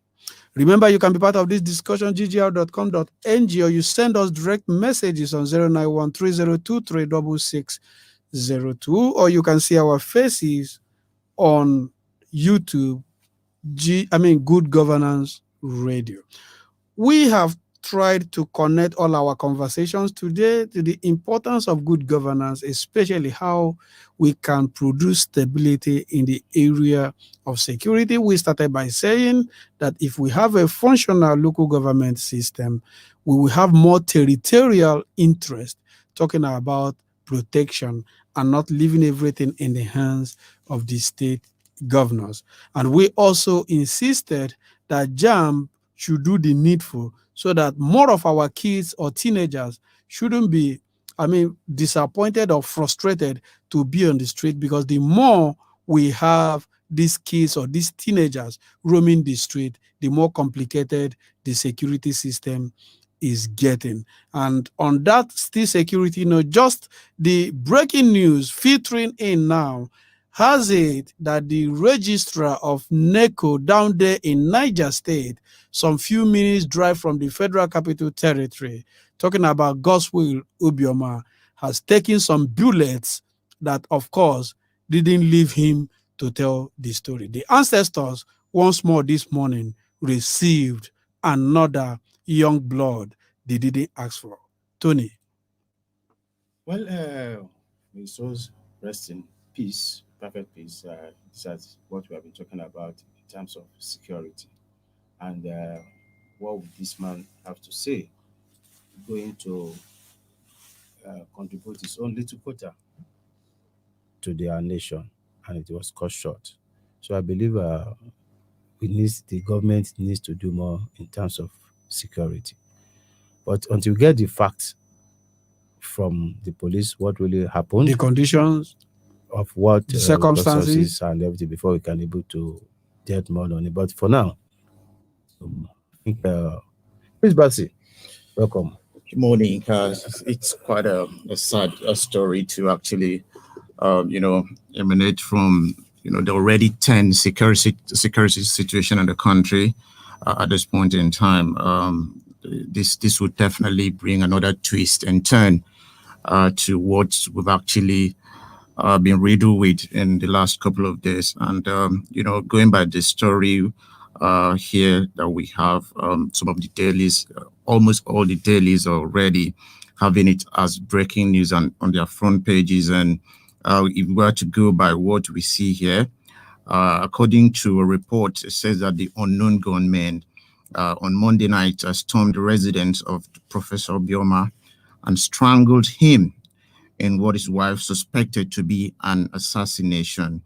[SPEAKER 4] Remember, you can be part of this discussion, ggr.com.ng, or you send us direct messages on 09130236602, or you can see our faces on YouTube, Good Governance Radio. We have tried to connect all our conversations today to the importance of good governance, especially how we can produce stability in the area of security. We started by saying that if we have a functional local government system, we will have more territorial interest, talking about protection and not leaving everything in the hands of the state governors. And we also insisted that JAMB should do the needful so that more of our kids or teenagers shouldn't be, disappointed or frustrated to be on the street, because the more we have these kids or these teenagers roaming the street, the more complicated the security system is getting. And on that still security, just the breaking news filtering in now has it that the registrar of NECO down there in Niger State, some few minutes drive from the Federal Capital Territory, talking about Godswill Obioma, has taken some bullets that, of course, didn't leave him to tell the story. The ancestors, once more this morning, received another young blood they didn't ask for. Tony.
[SPEAKER 5] Well, may souls rest in peace, perfect peace. That's what we have been talking about in terms of security. And what would this man have to say? Going to contribute his own little quota to their nation, and it was cut short. So I believe the government needs to do more in terms of security. But until we get the facts from the police, what really happened,
[SPEAKER 4] the conditions
[SPEAKER 5] of what
[SPEAKER 4] the circumstances
[SPEAKER 5] and everything, before we can able to get more on it. But for now, I think Prince Bassey, welcome.
[SPEAKER 7] Good morning. It's quite a sad story to actually, emanate from, the already tense security situation in the country at this point in time. This would definitely bring another twist and turn to what we've actually been riddled with in the last couple of days. And, going by the story here that we have, some of the dailies, almost all the dailies already having it as breaking news on their front pages. And if we were to go by what we see here, according to a report, it says that the unknown gunmen on Monday night stormed the residence of Professor Obioma and strangled him in what his wife suspected to be an assassination.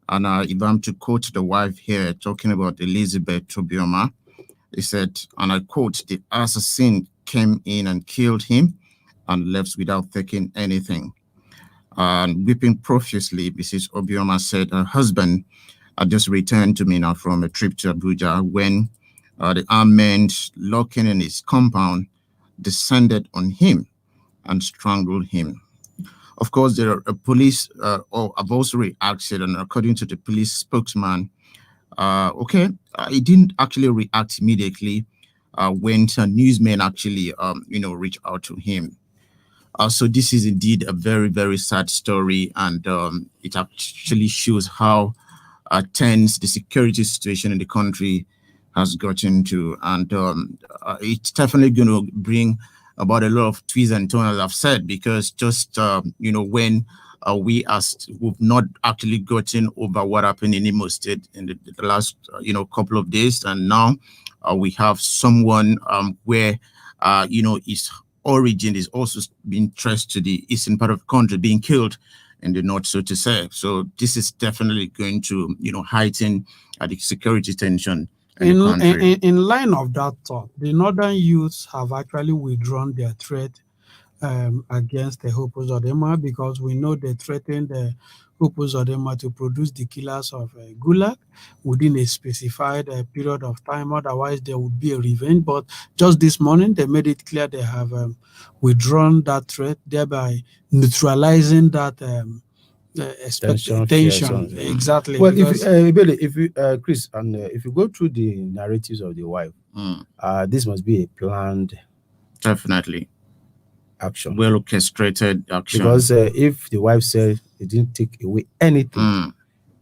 [SPEAKER 7] And if I'm to quote the wife here, talking about Elizabeth Obioma, he said, and I quote, "The assassin came in and killed him and left without taking anything." And weeping profusely, Mrs. Obioma said her husband had just returned to Minna from a trip to Abuja when the armed men lurking in his compound descended on him and strangled him. Of course, there are police, have also reacted, and according to the police spokesman, he didn't actually react immediately when newsmen actually, reached out to him. So this is indeed a very, very sad story, and it actually shows how tense the security situation in the country has gotten to, and it's definitely going to bring about a lot of twists and turns, as I've said, because just when we've not actually gotten over what happened in Imo State in the last couple of days, and now we have someone where his origin is also being traced to the eastern part of the country, being killed in the north, so to say. So this is definitely going to heighten the security tension in the country.
[SPEAKER 4] In line of that thought, the northern youths have actually withdrawn their threat against the Hope Uzodinma, because we know they threatened the Hope Uzodinma to produce the killers of Gulag within a specified period of time. Otherwise, there would be a revenge. But just this morning, they made it clear they have withdrawn that threat, thereby neutralizing that tension. Exactly.
[SPEAKER 5] Well, if you Chris, and if you go through the narratives of the wife, this must be a planned,
[SPEAKER 7] definitely
[SPEAKER 5] action,
[SPEAKER 7] well orchestrated action.
[SPEAKER 5] Because if the wife said it didn't take away anything,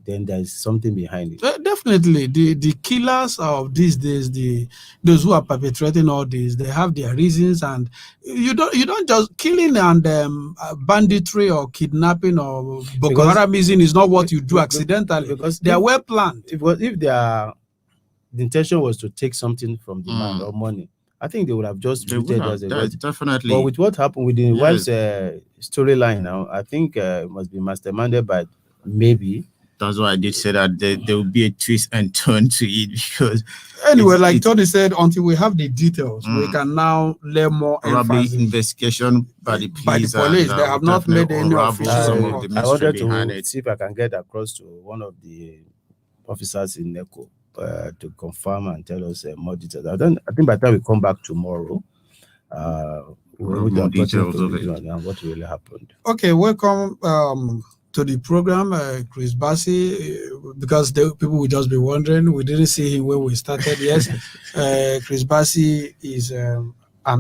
[SPEAKER 5] then there is something behind it.
[SPEAKER 4] Definitely, the killers of these days, those who are perpetrating all this, they have their reasons, and you don't just killing and banditry or kidnapping or Boko Haramism is not what you do accidentally, because they are well planned.
[SPEAKER 5] If the intention was to take something from the man or money, I think they would have just treated as a
[SPEAKER 7] definitely.
[SPEAKER 5] But with what happened with the wife's storyline now, I think it must be masterminded by maybe.
[SPEAKER 7] That's why I did say that there will be a twist and turn to it, because
[SPEAKER 4] anyway, like Tony said, until we have the details, we can now lay more emphasis.
[SPEAKER 7] Investigation by the police.
[SPEAKER 4] They have not made any official.
[SPEAKER 5] I wanted to see if I can get across to one of the officers in NECO to confirm and tell us more details. I think by the time we come back tomorrow, we'll more details of it and what really happened.
[SPEAKER 4] Okay, welcome to the program, Chris Bassey, because people will just be wondering, we didn't see him when we started. Yes, Chris Bassey is an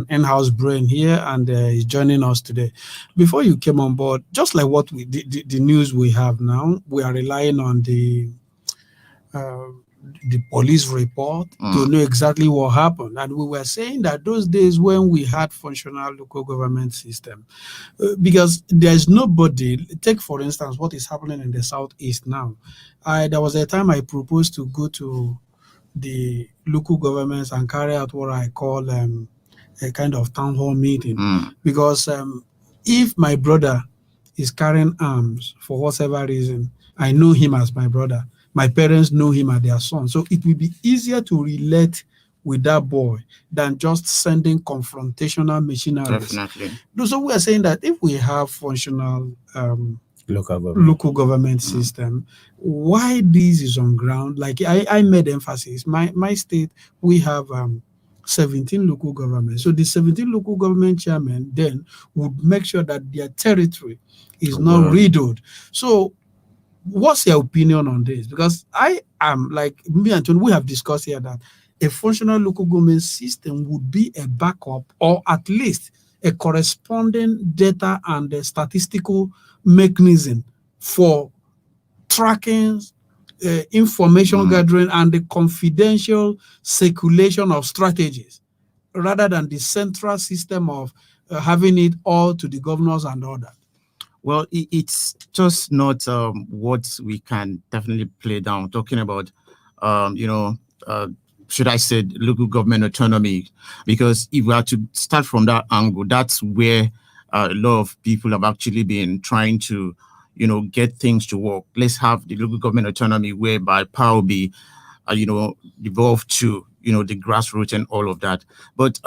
[SPEAKER 4] in-house brain here, and he's joining us today. Before you came on board, just like what the news we have now, we are relying on the police report to know exactly what happened. And we were saying that those days when we had functional local government system, because there's nobody, take for instance what is happening in the Southeast now. There was a time I proposed to go to the local governments and carry out what I call a kind of town hall meeting, because if my brother is carrying arms for whatever reason, I know him as my brother. My parents know him as their son. So it will be easier to relate with that boy than just sending confrontational machinery.
[SPEAKER 7] Definitely.
[SPEAKER 4] So we are saying that if we have functional
[SPEAKER 5] local
[SPEAKER 4] government system, why this is on ground? Like I made emphasis, my state, we have 17 local governments. So the 17 local government chairmen then would make sure that their territory is not riddled. So what's your opinion on this? Because I am, like me and Tony, we have discussed here that a functional local government system would be a backup, or at least a corresponding data and a statistical mechanism for tracking, information gathering, and the confidential circulation of strategies, rather than the central system of having it all to the governors and all that.
[SPEAKER 7] Well, it's just not what we can definitely play down. Talking about, should I say local government autonomy? Because if we are to start from that angle, that's where a lot of people have actually been trying to, get things to work. Let's have the local government autonomy, whereby power will be, devolved to, the grassroots and all of that. But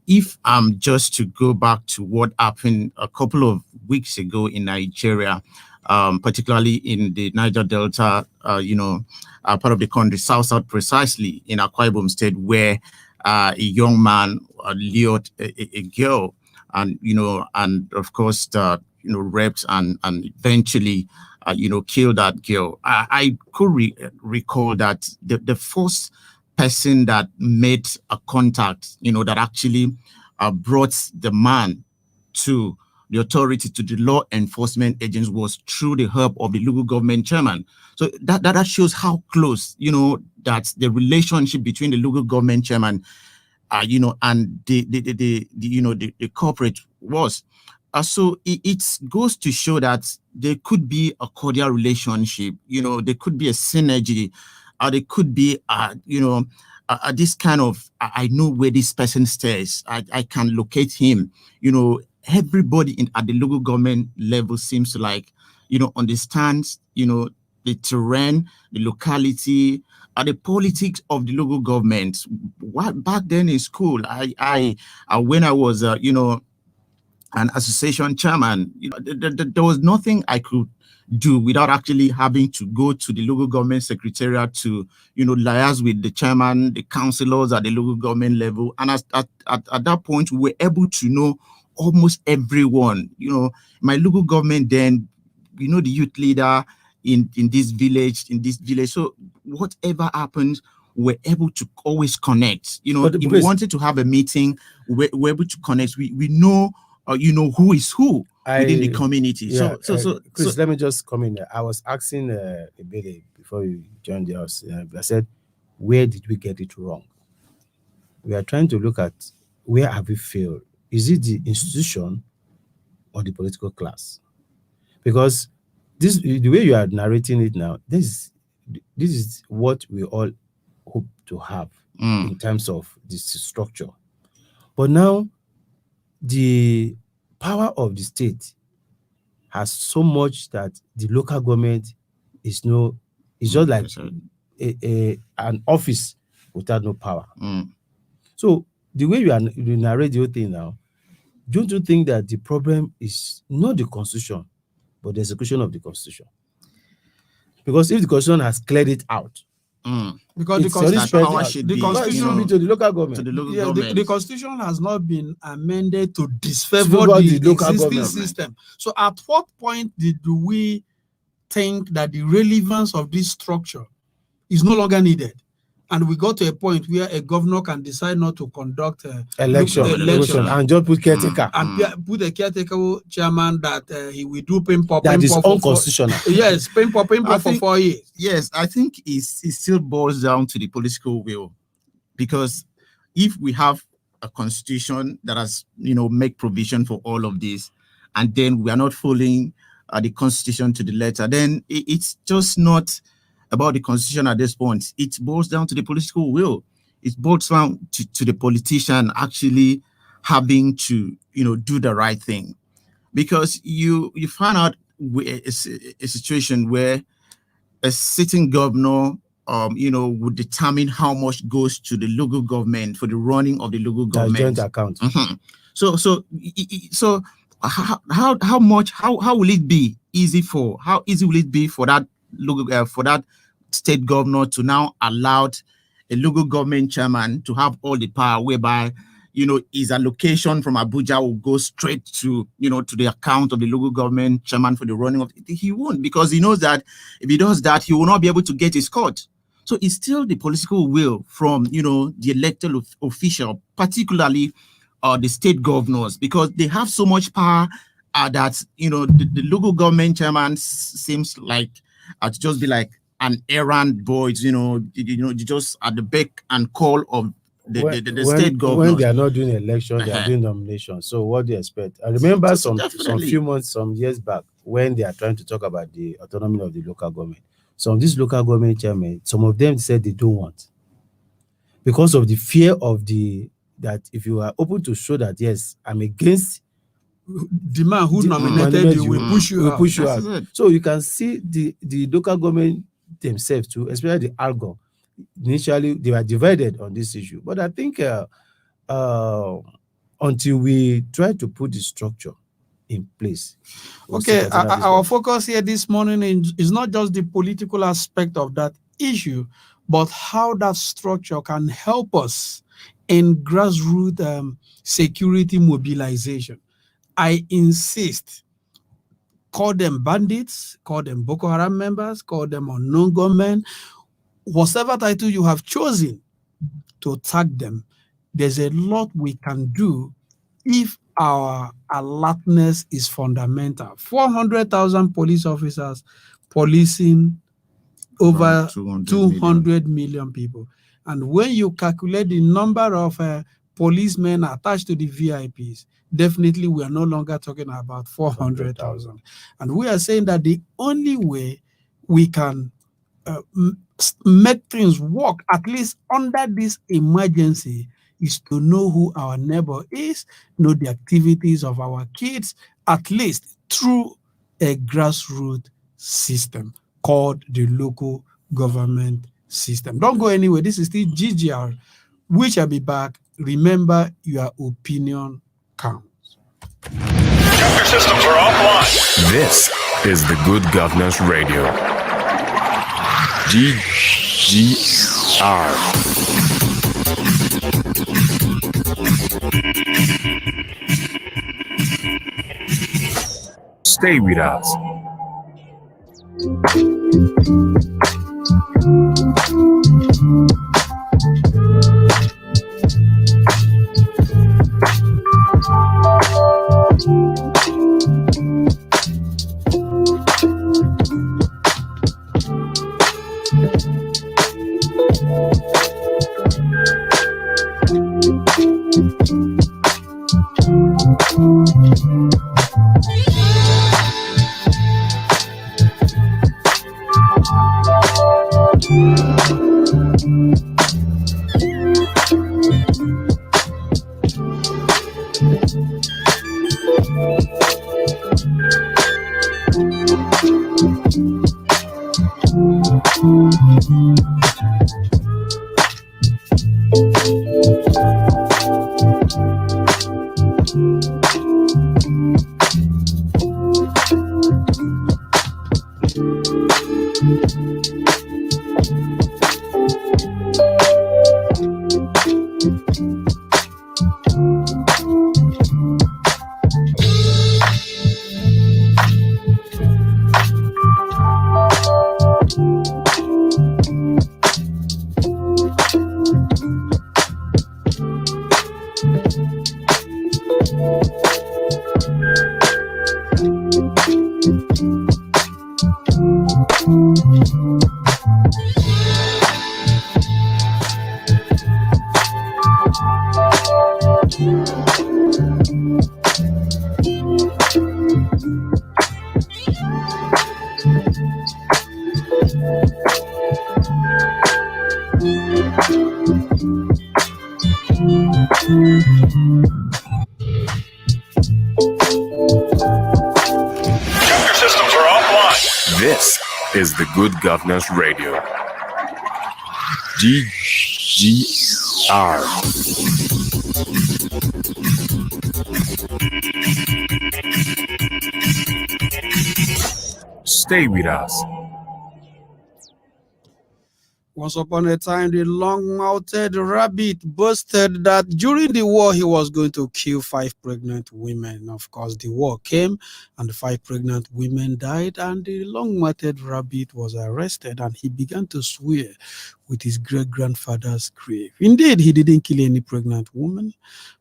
[SPEAKER 7] if I'm just to go back to what happened a couple of weeks ago in Nigeria, particularly in the Niger Delta, part of the country, south precisely in Akwa Ibom State, where a young man lured a girl, and and of course raped and eventually killed that girl. I could recall that the first person that made a contact, that actually brought the man to the authority, to the law enforcement agents, was through the help of the local government chairman. So that shows how close, that the relationship between the local government chairman, and the corporate was. So it goes to show that there could be a cordial relationship. There could be a synergy, or there could be, this kind of, I know where this person stays. I can locate him. Everybody at the local government level seems to understands, the terrain, the locality, the politics of the local government. Back then in school, I when I was, an association chairman, there was nothing I could do without actually having to go to the local government secretariat to, liaise with the chairman, the councillors at the local government level. And at that point, we were able to know almost everyone. My local government then, the youth leader in this village. So whatever happens, we're able to always connect. If we wanted to have a meeting, we're able to connect. We know, who is who within the community.
[SPEAKER 5] Yeah,
[SPEAKER 7] Chris,
[SPEAKER 5] let me just come in there. I was asking Ebele before you joined the house. I said, where did we get it wrong? We are trying to look at where have we failed. Is it the institution or the political class? Because the way you are narrating it now, this is what we all hope to have in terms of this structure. But now, the power of the state has so much that the local government is just like an office without no power. So the way you narrate the whole thing now, don't you think that the problem is not the constitution, but the execution of the constitution? Because if the constitution has cleared it out,
[SPEAKER 4] because the constitution
[SPEAKER 5] be to the local government.
[SPEAKER 4] The constitution has not been amended to disfavor the local existing system. So at what point do we think that the relevance of this structure is no longer needed? And we got to a point where a governor can decide not to conduct
[SPEAKER 5] election and just put caretaker
[SPEAKER 4] and put a caretaker chairman that he will do pimp-pop.
[SPEAKER 5] That is unconstitutional.
[SPEAKER 4] Yes, pimp-pop for 4 years.
[SPEAKER 7] Yes, I think it still boils down to the political will, because if we have a constitution that has make provision for all of this, and then we are not following the constitution to the letter, then it's just not about the constitution at this point. It boils down to the political will. It boils down to the politician actually having to, do the right thing. Because you find out a situation where a sitting governor, would determine how much goes to the local government for the running of the local government.
[SPEAKER 5] Joint account.
[SPEAKER 7] So how will it be easy for that local for that state governor to now allow a local government chairman to have all the power, whereby his allocation from Abuja will go straight to to the account of the local government chairman for the running of it? He won't, because he knows that if he does that, he will not be able to get his cut. So it's still the political will from the elected official, particularly the state governors, because they have so much power that the local government chairman seems like to just be like an errand boy, just at the beck and call of the state government.
[SPEAKER 5] When they are not doing election, they are doing nomination. So what do you expect? I remember some years back, when they are trying to talk about the autonomy of the local government. Some of these local government chairmen, some of them said they don't want, because of the fear of that if you are open to show that, yes, I'm against
[SPEAKER 4] the man who nominated you, will push you out.
[SPEAKER 5] So you can see the local government themselves too, especially the Algon. Initially, they were divided on this issue. But I think until we try to put the structure in place.
[SPEAKER 4] Okay, our focus here this morning is not just the political aspect of that issue, but how that structure can help us in grassroots security mobilization. I insist, call them bandits, call them Boko Haram members, call them unknown gunmen, whatever title you have chosen to tag them. There's a lot we can do if our alertness is fundamental. 400,000 police officers policing over 200 million people. And when you calculate the number of policemen attached to the VIPs, definitely we are no longer talking about 400,000. And we are saying that the only way we can make things work, at least under this emergency, is to know who our neighbor is, know the activities of our kids, at least through a grassroots system called the local government system. Don't go anywhere. This is still GGR. We shall be back. Remember, your opinion counts.
[SPEAKER 2] Your systems are offline.
[SPEAKER 3] This is the Good Governance Radio. GGR. Stay with us. This is the Good Governance Radio. GGR. Stay with us.
[SPEAKER 4] Once upon a time, the long-mouthed rabbit boasted that during the war, he was going to kill 5 pregnant women. Of course, the war came and the 5 pregnant women died, and the long-mouthed rabbit was arrested, and he began to swear with his great-grandfather's grave. Indeed, he didn't kill any pregnant woman,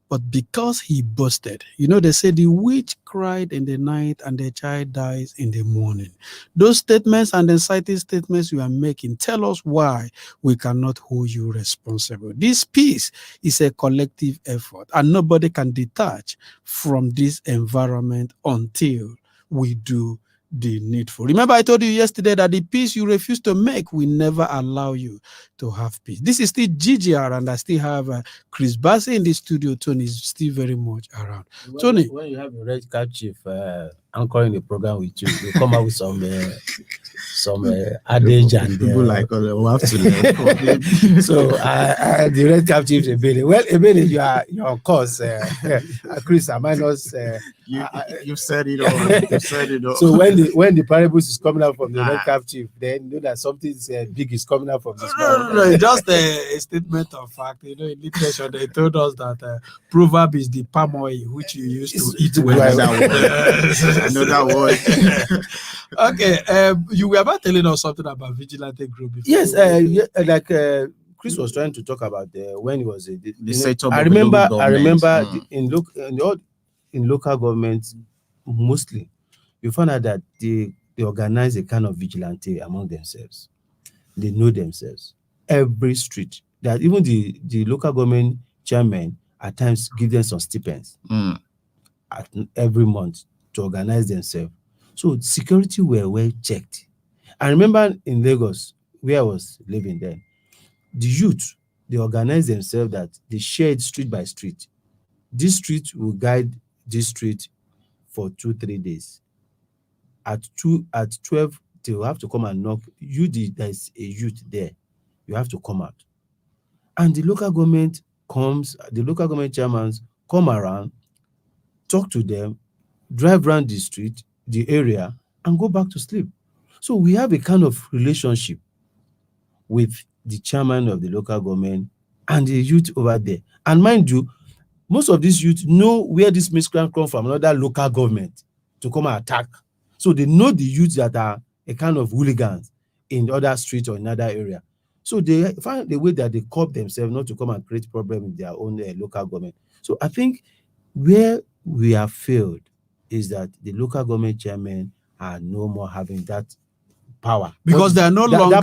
[SPEAKER 4] but because he boasted, they say the witch cried in the night and the child dies in the morning. Those statements and the citing statements you are making tell us why we cannot hold you responsible. This peace is a collective effort, and nobody can detach from this environment until we do the needful. Remember, I told you yesterday that the peace you refuse to make will never allow you to have peace. This is still GGR, and I still have Chris Bassey in the studio. Tony is still very much around. Tony,
[SPEAKER 5] when you have a red cap chief anchoring the program with you, you come out with some adage and
[SPEAKER 7] people like we have to learn.
[SPEAKER 5] So the red cap chief Ebele. Well, Ebele, you are on course. Chris, am I not?
[SPEAKER 7] You've said it all. You've said it all.
[SPEAKER 5] So when the parables is coming out from the red cap chief, then you know that something big is coming out from this.
[SPEAKER 4] No, just a statement of fact. In literature, they told us that proverb is the palm oil which you use to eat well.
[SPEAKER 7] I know that word.
[SPEAKER 4] Okay, you were about telling us something about vigilante group before.
[SPEAKER 5] Yes, Chris was trying to talk about when he was
[SPEAKER 7] The setup
[SPEAKER 5] I
[SPEAKER 7] of the
[SPEAKER 5] remember
[SPEAKER 7] local government.
[SPEAKER 5] in local governments mostly you find out that they organize a kind of vigilante among themselves. They know themselves. Every street, that even the local government chairmen at times give them some stipends every month to organize themselves. So security were well checked. I remember in Lagos, where I was living then, the youth, they organized themselves that they shared street by street. This street will guide this street for 2-3 days. At 12, they will have to come and knock. There's a youth there. You have to come out. And the local government chairmen come around, talk to them, drive around the street, the area, and go back to sleep. So we have a kind of relationship with the chairman of the local government and the youth over there. And mind you, most of these youth know where this miscreant come from, another local government, to come and attack. So they know the youths that are a kind of hooligans in the other street or in another area. So they find a way that they curb themselves not to come and create problem in their own local government. So I think where we have failed is that the local government chairmen are no more having that power,
[SPEAKER 4] because they are no longer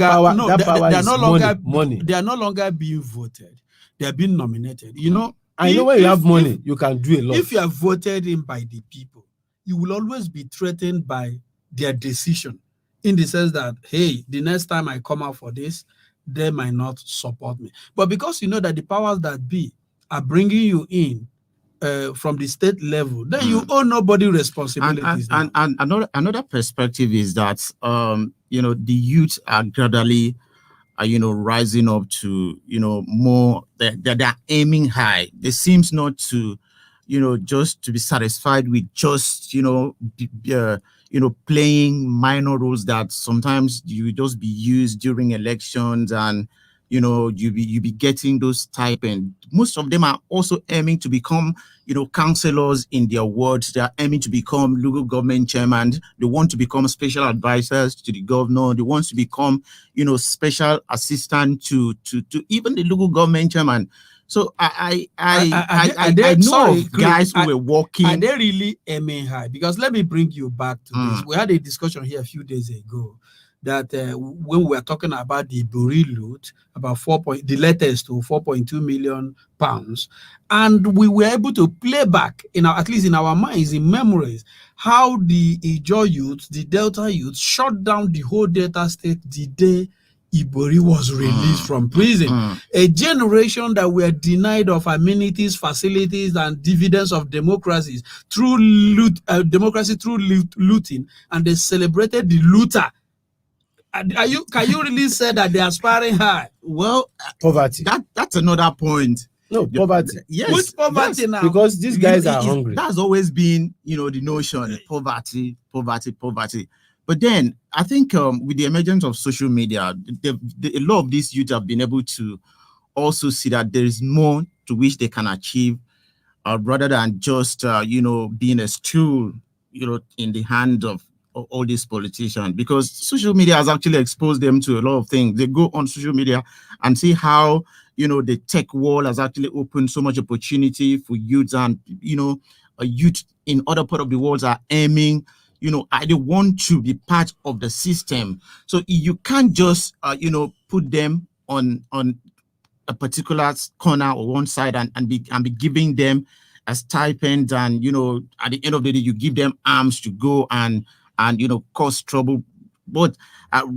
[SPEAKER 5] money.
[SPEAKER 4] They are no longer being voted. They are being nominated. You know,
[SPEAKER 5] I know when you have money, you can do a lot.
[SPEAKER 4] If you are voted in by the people, you will always be threatened by their decision, in the sense that, hey, the next time I come out for this, they might not support me. But because you know that the powers that be are bringing you in from the state level, then you owe nobody responsibilities.
[SPEAKER 7] And another perspective is that the youth are gradually rising up to more. They're aiming high. They seems not to just to be satisfied with just playing minor roles that sometimes you just be used during elections, and you be getting those type, and most of them are also aiming to become councillors in their wards. They are aiming to become local government chairman. They want to become special advisors to the governor. They want to become special assistant to even the local government chairman. So I know of guys who were working.
[SPEAKER 4] Are they really aiming high? Because let me bring you back to this. We had a discussion here a few days ago that when we were talking about the Ibori loot, about the latest to 4.2 million pounds, and we were able to play back at least in our minds, in memories, how the Ijaw youth, the Delta youth, shut down the whole Delta state the day Ibori was released from prison. A generation that were denied of amenities, facilities, and dividends of democracy through looting, and they celebrated the looter. Can you really say that they are aspiring high?
[SPEAKER 7] Well,
[SPEAKER 5] poverty.
[SPEAKER 7] That's another point.
[SPEAKER 5] No, poverty.
[SPEAKER 7] Yes.
[SPEAKER 4] Which poverty now?
[SPEAKER 5] Because these guys are hungry.
[SPEAKER 7] That's always been, the notion, poverty. But then I think with the emergence of social media, a lot of these youth have been able to also see that there is more to which they can achieve, rather than just being a stool, in the hand of all these politicians. Because social media has actually exposed them to a lot of things. They go on social media and see how the tech world has actually opened so much opportunity for youth, and youth in other part of the world are aiming. I want to be part of the system. So you can't just, put them on a particular corner or one side and be giving them a stipend, and, at the end of the day, you give them arms to go and cause trouble. But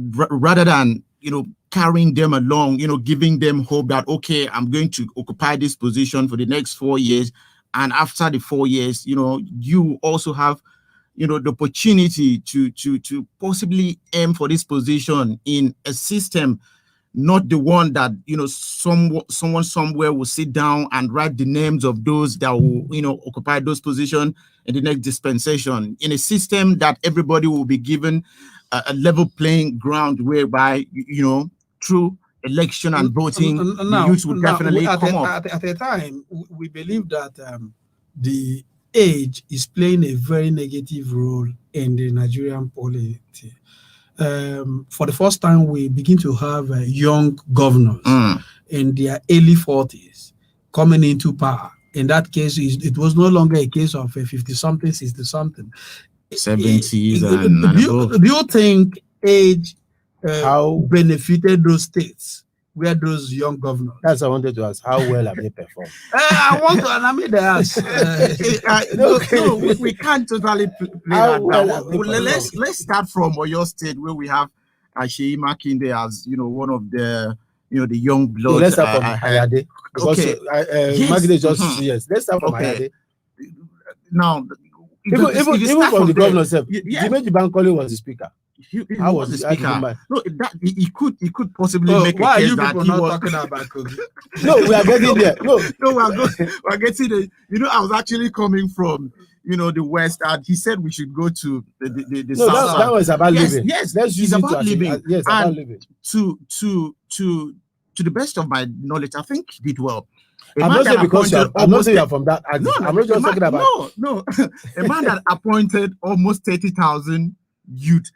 [SPEAKER 7] rather than, carrying them along, giving them hope that, okay, I'm going to occupy this position for the next 4 years. And after the 4 years, you also have the opportunity to possibly aim for this position in a system, not the one that someone somewhere will sit down and write the names of those that will occupy those positions in the next dispensation, in a system that everybody will be given a level playing ground, whereby through election and voting, the youth will definitely come up.
[SPEAKER 4] At a time, we believe that the age is playing a very negative role in the Nigerian polity. For the first time, we begin to have young governors in their early 40s coming into power. In that case, it was no longer a case of 50-something, 60-something.
[SPEAKER 7] 70s
[SPEAKER 4] do you think age how benefited those states where those young governors.
[SPEAKER 5] That's what I wanted to ask. How well have they performed?
[SPEAKER 4] I want to, and I made the ask.
[SPEAKER 7] No, we can't totally play
[SPEAKER 5] How
[SPEAKER 7] that
[SPEAKER 5] well
[SPEAKER 7] down.
[SPEAKER 5] have they
[SPEAKER 7] Well, let's
[SPEAKER 5] performed?
[SPEAKER 7] start from Oyo State, where we have Sheyi Makinde as one of the the young
[SPEAKER 5] No,
[SPEAKER 7] blood.
[SPEAKER 5] let's start from Ayade. Because
[SPEAKER 7] okay.
[SPEAKER 5] Magide
[SPEAKER 7] Yes.
[SPEAKER 5] just yes. Let's start from
[SPEAKER 7] Okay.
[SPEAKER 5] Ayade.
[SPEAKER 7] Now,
[SPEAKER 5] Even from the governor himself,
[SPEAKER 7] yeah,
[SPEAKER 5] Dimeji Bankole was the speaker.
[SPEAKER 7] he
[SPEAKER 5] How
[SPEAKER 7] was the
[SPEAKER 5] how did he
[SPEAKER 7] speaker.
[SPEAKER 5] manage?
[SPEAKER 7] No, that he could possibly
[SPEAKER 4] Oh,
[SPEAKER 7] make a
[SPEAKER 4] why are
[SPEAKER 7] case
[SPEAKER 4] you
[SPEAKER 7] that
[SPEAKER 4] people
[SPEAKER 7] he
[SPEAKER 4] not
[SPEAKER 7] was.
[SPEAKER 4] talking about Kogi?
[SPEAKER 5] No, we are getting there. No,
[SPEAKER 7] No, we're getting the. I was actually coming from the west, and he said we should go to the
[SPEAKER 5] no,
[SPEAKER 7] south.
[SPEAKER 5] that was about
[SPEAKER 7] Yes,
[SPEAKER 5] living.
[SPEAKER 7] yes,
[SPEAKER 5] Let's
[SPEAKER 7] it's
[SPEAKER 5] use it
[SPEAKER 7] about
[SPEAKER 5] to as a-
[SPEAKER 7] living.
[SPEAKER 5] yes, about
[SPEAKER 7] And
[SPEAKER 5] living.
[SPEAKER 7] To the best of my knowledge, I think he did well. A
[SPEAKER 5] I'm
[SPEAKER 7] man
[SPEAKER 5] not
[SPEAKER 7] that
[SPEAKER 5] saying because
[SPEAKER 7] appointed
[SPEAKER 5] I'm not
[SPEAKER 7] almost
[SPEAKER 5] saying you're from that.
[SPEAKER 7] no,
[SPEAKER 5] I'm not just talking about.
[SPEAKER 7] no. A man that appointed almost 30,000 youth,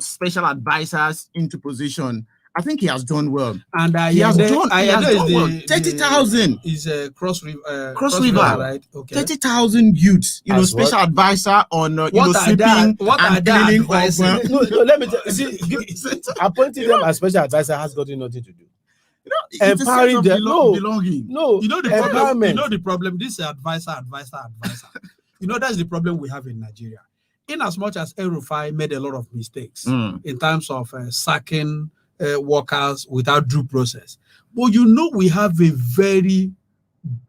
[SPEAKER 7] special advisors into position. I think he has done well.
[SPEAKER 4] And
[SPEAKER 7] He has done well.
[SPEAKER 4] the
[SPEAKER 7] 30,000.
[SPEAKER 4] is a Cross River.
[SPEAKER 7] Cross River.
[SPEAKER 4] Right? Okay.
[SPEAKER 7] 30,000 youths,
[SPEAKER 5] As
[SPEAKER 7] special advisor on
[SPEAKER 4] What are
[SPEAKER 7] sweeping
[SPEAKER 4] that? What are
[SPEAKER 7] and
[SPEAKER 4] they
[SPEAKER 7] cleaning of,
[SPEAKER 4] advising?
[SPEAKER 5] No, let me tell you. See, appointing them as special advisor has got nothing to do.
[SPEAKER 7] it's a sense
[SPEAKER 5] Empowering
[SPEAKER 7] of
[SPEAKER 5] them. No.
[SPEAKER 7] belonging.
[SPEAKER 5] No,
[SPEAKER 4] You know the problem.
[SPEAKER 5] empowerment.
[SPEAKER 4] You know the problem. This is advisor. That's the problem we have in Nigeria. In as much as El-Rufai made a lot of mistakes in terms of sacking workers without due process, but we have a very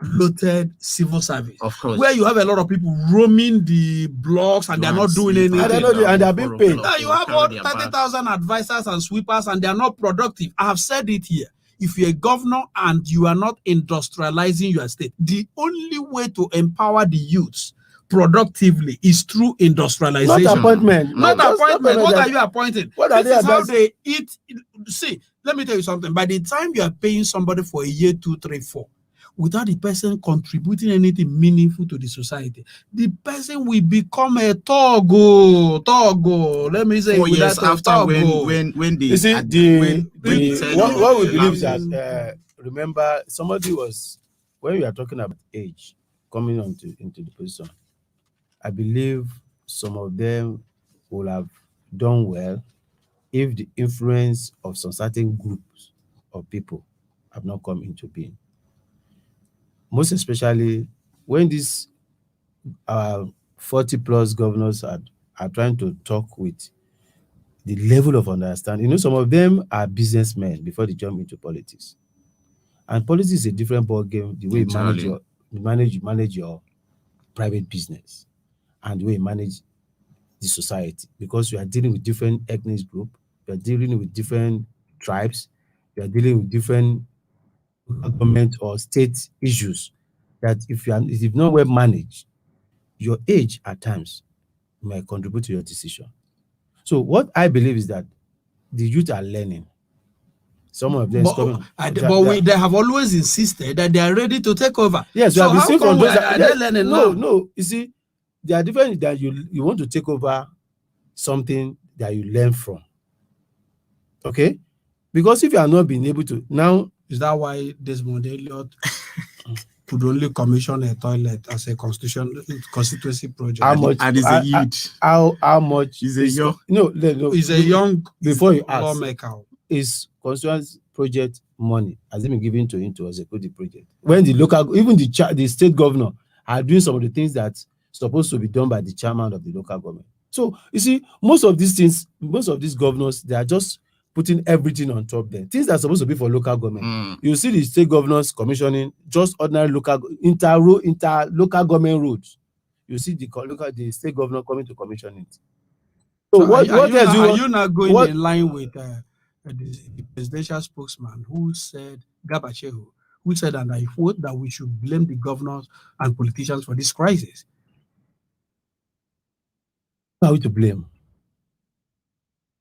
[SPEAKER 4] bloated civil service
[SPEAKER 7] Of course.
[SPEAKER 4] where you have a lot of people roaming the blocks and they're not doing anything.
[SPEAKER 5] And they're being paid.
[SPEAKER 4] Now you have all 30,000 advisors and sweepers and they are not productive. I have said it here. If you're a governor and you are not industrializing your state, the only way to empower the youths productively is through industrialization.
[SPEAKER 5] Not appointment.
[SPEAKER 4] Not
[SPEAKER 5] Just
[SPEAKER 4] appointment. What
[SPEAKER 5] that-
[SPEAKER 4] are you appointing?
[SPEAKER 5] What are
[SPEAKER 4] This
[SPEAKER 5] they
[SPEAKER 4] is how
[SPEAKER 5] advising?
[SPEAKER 4] they eat. See, let me tell you something. By the time you are paying somebody for a year, 2, 3, 4, without the person contributing anything meaningful to the society, the person will become a togo. Let me say
[SPEAKER 7] 4 years
[SPEAKER 4] without a
[SPEAKER 7] after
[SPEAKER 4] togo.
[SPEAKER 7] when they
[SPEAKER 5] You see,
[SPEAKER 7] when they said
[SPEAKER 5] what we believe is
[SPEAKER 7] um,
[SPEAKER 5] that remember somebody was when we are talking about age coming into the position. I believe some of them will have done well if the influence of some certain groups of people have not come into being. Most especially when these 40 plus governors are trying to talk with the level of understanding. Some of them are businessmen before they jump into politics. And politics is a different ball game. The way you manage your private business and the way you manage the society, because you are dealing with different ethnic groups, you are dealing with different tribes, you are dealing with different government or state issues that if you've not well managed, your age at times might contribute to your decision. So what I believe is that the youth are learning. Some of them
[SPEAKER 4] they have always insisted that they are ready to take over.
[SPEAKER 5] Yes,
[SPEAKER 4] so
[SPEAKER 5] we have seen from those
[SPEAKER 4] are they learning now?
[SPEAKER 5] No. You see, they are different that you want to take over something that you learn from. Okay? Because if you are not being able to now,
[SPEAKER 4] is that why Desmond Elliot could only commission a toilet as a constituency project?
[SPEAKER 5] how much
[SPEAKER 7] and is a youth.
[SPEAKER 5] how much
[SPEAKER 7] He's a young.
[SPEAKER 5] no
[SPEAKER 4] He's a young
[SPEAKER 5] before you ask,
[SPEAKER 4] lawmaker.
[SPEAKER 5] is constituency project money has it been given to him to execute the project when the local, even the state governor are doing some of the things that's supposed to be done by the chairman of the local government. So you see, most of these governors, they are just putting everything on top there. Things that are supposed to be for local government. You see the state governors commissioning just ordinary inter local government roads. You see the state governor coming to commission it. So
[SPEAKER 4] are you not going in line with the presidential spokesman who said, Gabachehu, who said that I thought that we should blame the governors and politicians for this crisis?
[SPEAKER 5] Who are we to blame?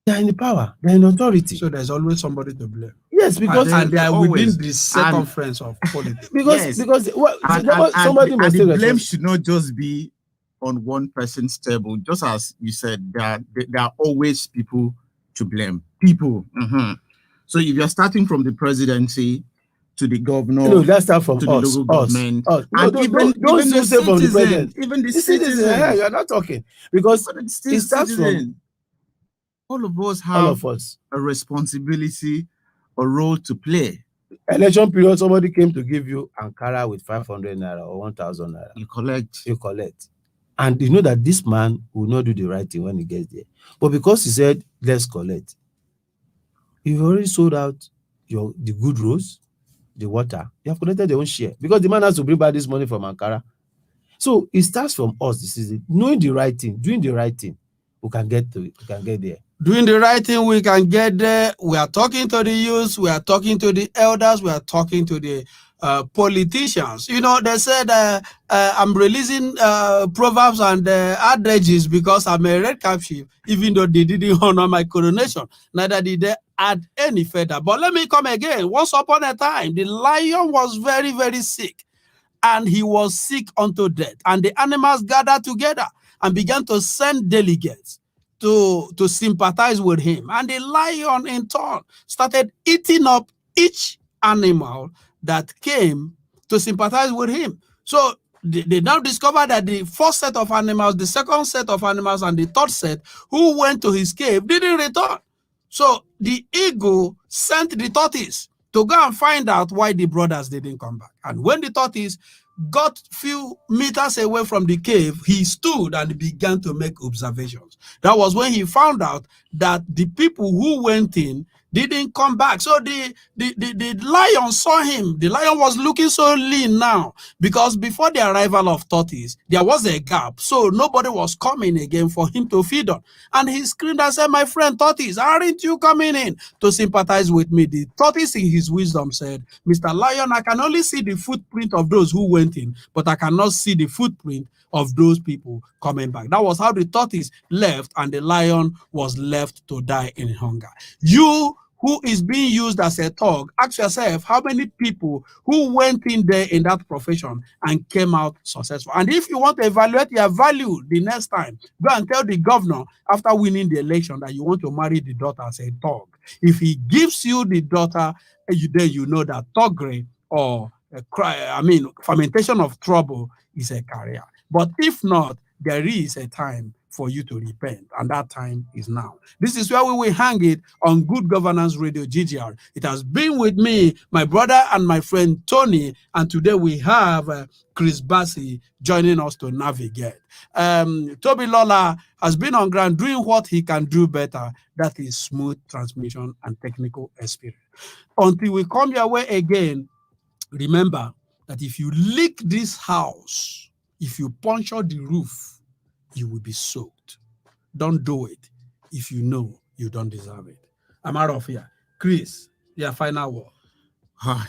[SPEAKER 5] They are in the power, they are in authority.
[SPEAKER 4] So there's always somebody to blame.
[SPEAKER 5] Yes, because
[SPEAKER 4] and they are
[SPEAKER 7] always,
[SPEAKER 4] within the circumference of politics.
[SPEAKER 5] because somebody must
[SPEAKER 7] and
[SPEAKER 5] take
[SPEAKER 7] the blame
[SPEAKER 5] responsibility.
[SPEAKER 7] should not just be on one person's table. Just as you said, there are always people to blame. People. So if you're starting from the presidency to the governor,
[SPEAKER 5] Let's start from
[SPEAKER 7] to the local government,
[SPEAKER 5] us.
[SPEAKER 7] and
[SPEAKER 5] Don't
[SPEAKER 7] the
[SPEAKER 5] say from the
[SPEAKER 7] citizen,
[SPEAKER 5] president.
[SPEAKER 7] even the
[SPEAKER 5] The citizen,
[SPEAKER 7] citizen,
[SPEAKER 5] you're not talking because
[SPEAKER 7] but it's still
[SPEAKER 5] it starts
[SPEAKER 7] citizen.
[SPEAKER 5] from
[SPEAKER 7] All of us
[SPEAKER 5] all
[SPEAKER 7] have
[SPEAKER 5] of us.
[SPEAKER 7] a responsibility a role to play.
[SPEAKER 5] Election period, somebody came to give you Ankara with 500 naira or 1,000 naira.
[SPEAKER 7] You collect.
[SPEAKER 5] And you know that this man will not do the right thing when he gets there. But because he said, let's collect, you've already sold out the good roads, the water. You have collected your own share. Because the man has to bring back this money from Ankara. So it starts from us. This is it. Knowing the right thing, doing the right thing, we can get there.
[SPEAKER 4] Doing the right thing, we can get there. We are talking to the youth, we are talking to the elders, we are talking to the politicians. You know, they said I'm releasing proverbs and adages because I'm a red cap chief, even though they didn't honor my coronation. Neither did they add any feather. But let me come again. Once upon a time, the lion was very, very sick, and he was sick unto death. And the animals gathered together and began to send delegates to sympathize with him. And the lion in turn started eating up each animal that came to sympathize with him. So they now discovered that the first set of animals, the second set of animals, and the third set who went to his cave didn't return. So the eagle sent the tortoise to go and find out why the brothers didn't come back. And when the tortoise got few meters away from the cave, he stood and began to make observations. That was when he found out that the people who went in didn't come back. So the lion saw him. The lion was looking so lean now, because before the arrival of tortoise, there was a gap. So nobody was coming again for him to feed on. And he screamed and said, "My friend tortoise, aren't you coming in to sympathize with me?" The tortoise in his wisdom said, "Mr. Lion, I can only see the footprint of those who went in, but I cannot see the footprint of those people coming back." That was how the tortoise left, and the lion was left to die in hunger. You who is being used as a thug, ask yourself how many people who went in there in that profession and came out successful. And if you want to evaluate your value the next time, go and tell the governor after winning the election that you want to marry the daughter as a thug. If he gives you the daughter, then you know that thuggery or fermentation of trouble is a career. But if not, there is a time for you to repent, and that time is now. This is where we will hang it on Good Governance Radio, GGR. It has been with me, my brother and my friend Tony, and today we have Chris Bassey joining us to navigate. Toby Lola has been on ground doing what he can do better, that is smooth transmission and technical experience. Until we come your way again, remember that if you leak this house, if you puncture the roof, you will be soaked. Don't do it if you know you don't deserve it. I'm out of here. Chris, your final word.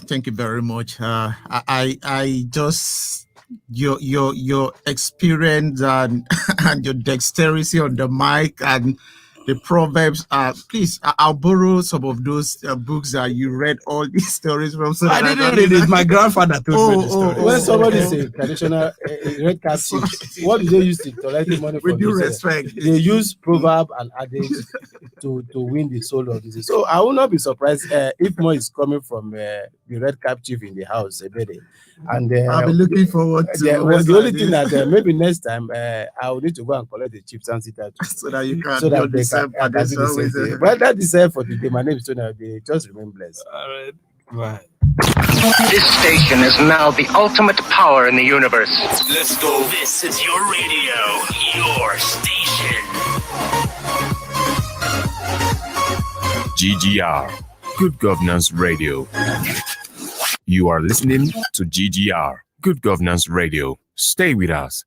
[SPEAKER 7] Thank you very much. I just your experience and your dexterity on the mic and the proverbs. Please, I'll borrow some of those books that you read all these stories from. So
[SPEAKER 4] I didn't read it. My grandfather told me the story.
[SPEAKER 5] When somebody says traditional red cap chief, what do they use to collect money from?
[SPEAKER 7] With due respect,
[SPEAKER 5] they use proverb and adage to win the soul of this. So I will not be surprised if more is coming from the red cap chief in the house, and
[SPEAKER 7] I'll be looking forward to
[SPEAKER 5] the only thing that maybe next time I will need to go and collect the chips and sit at
[SPEAKER 7] so that you can
[SPEAKER 5] so that
[SPEAKER 7] do
[SPEAKER 5] they can do the same thing. But that is for today. My name is Tony. They just remain blessed.
[SPEAKER 4] All right. Right.
[SPEAKER 6] This station is now the ultimate power in the universe.
[SPEAKER 2] Let's go. This is your radio, your station.
[SPEAKER 3] GGR, Good Governance Radio. You are listening to GGR, Good Governance Radio. Stay with us.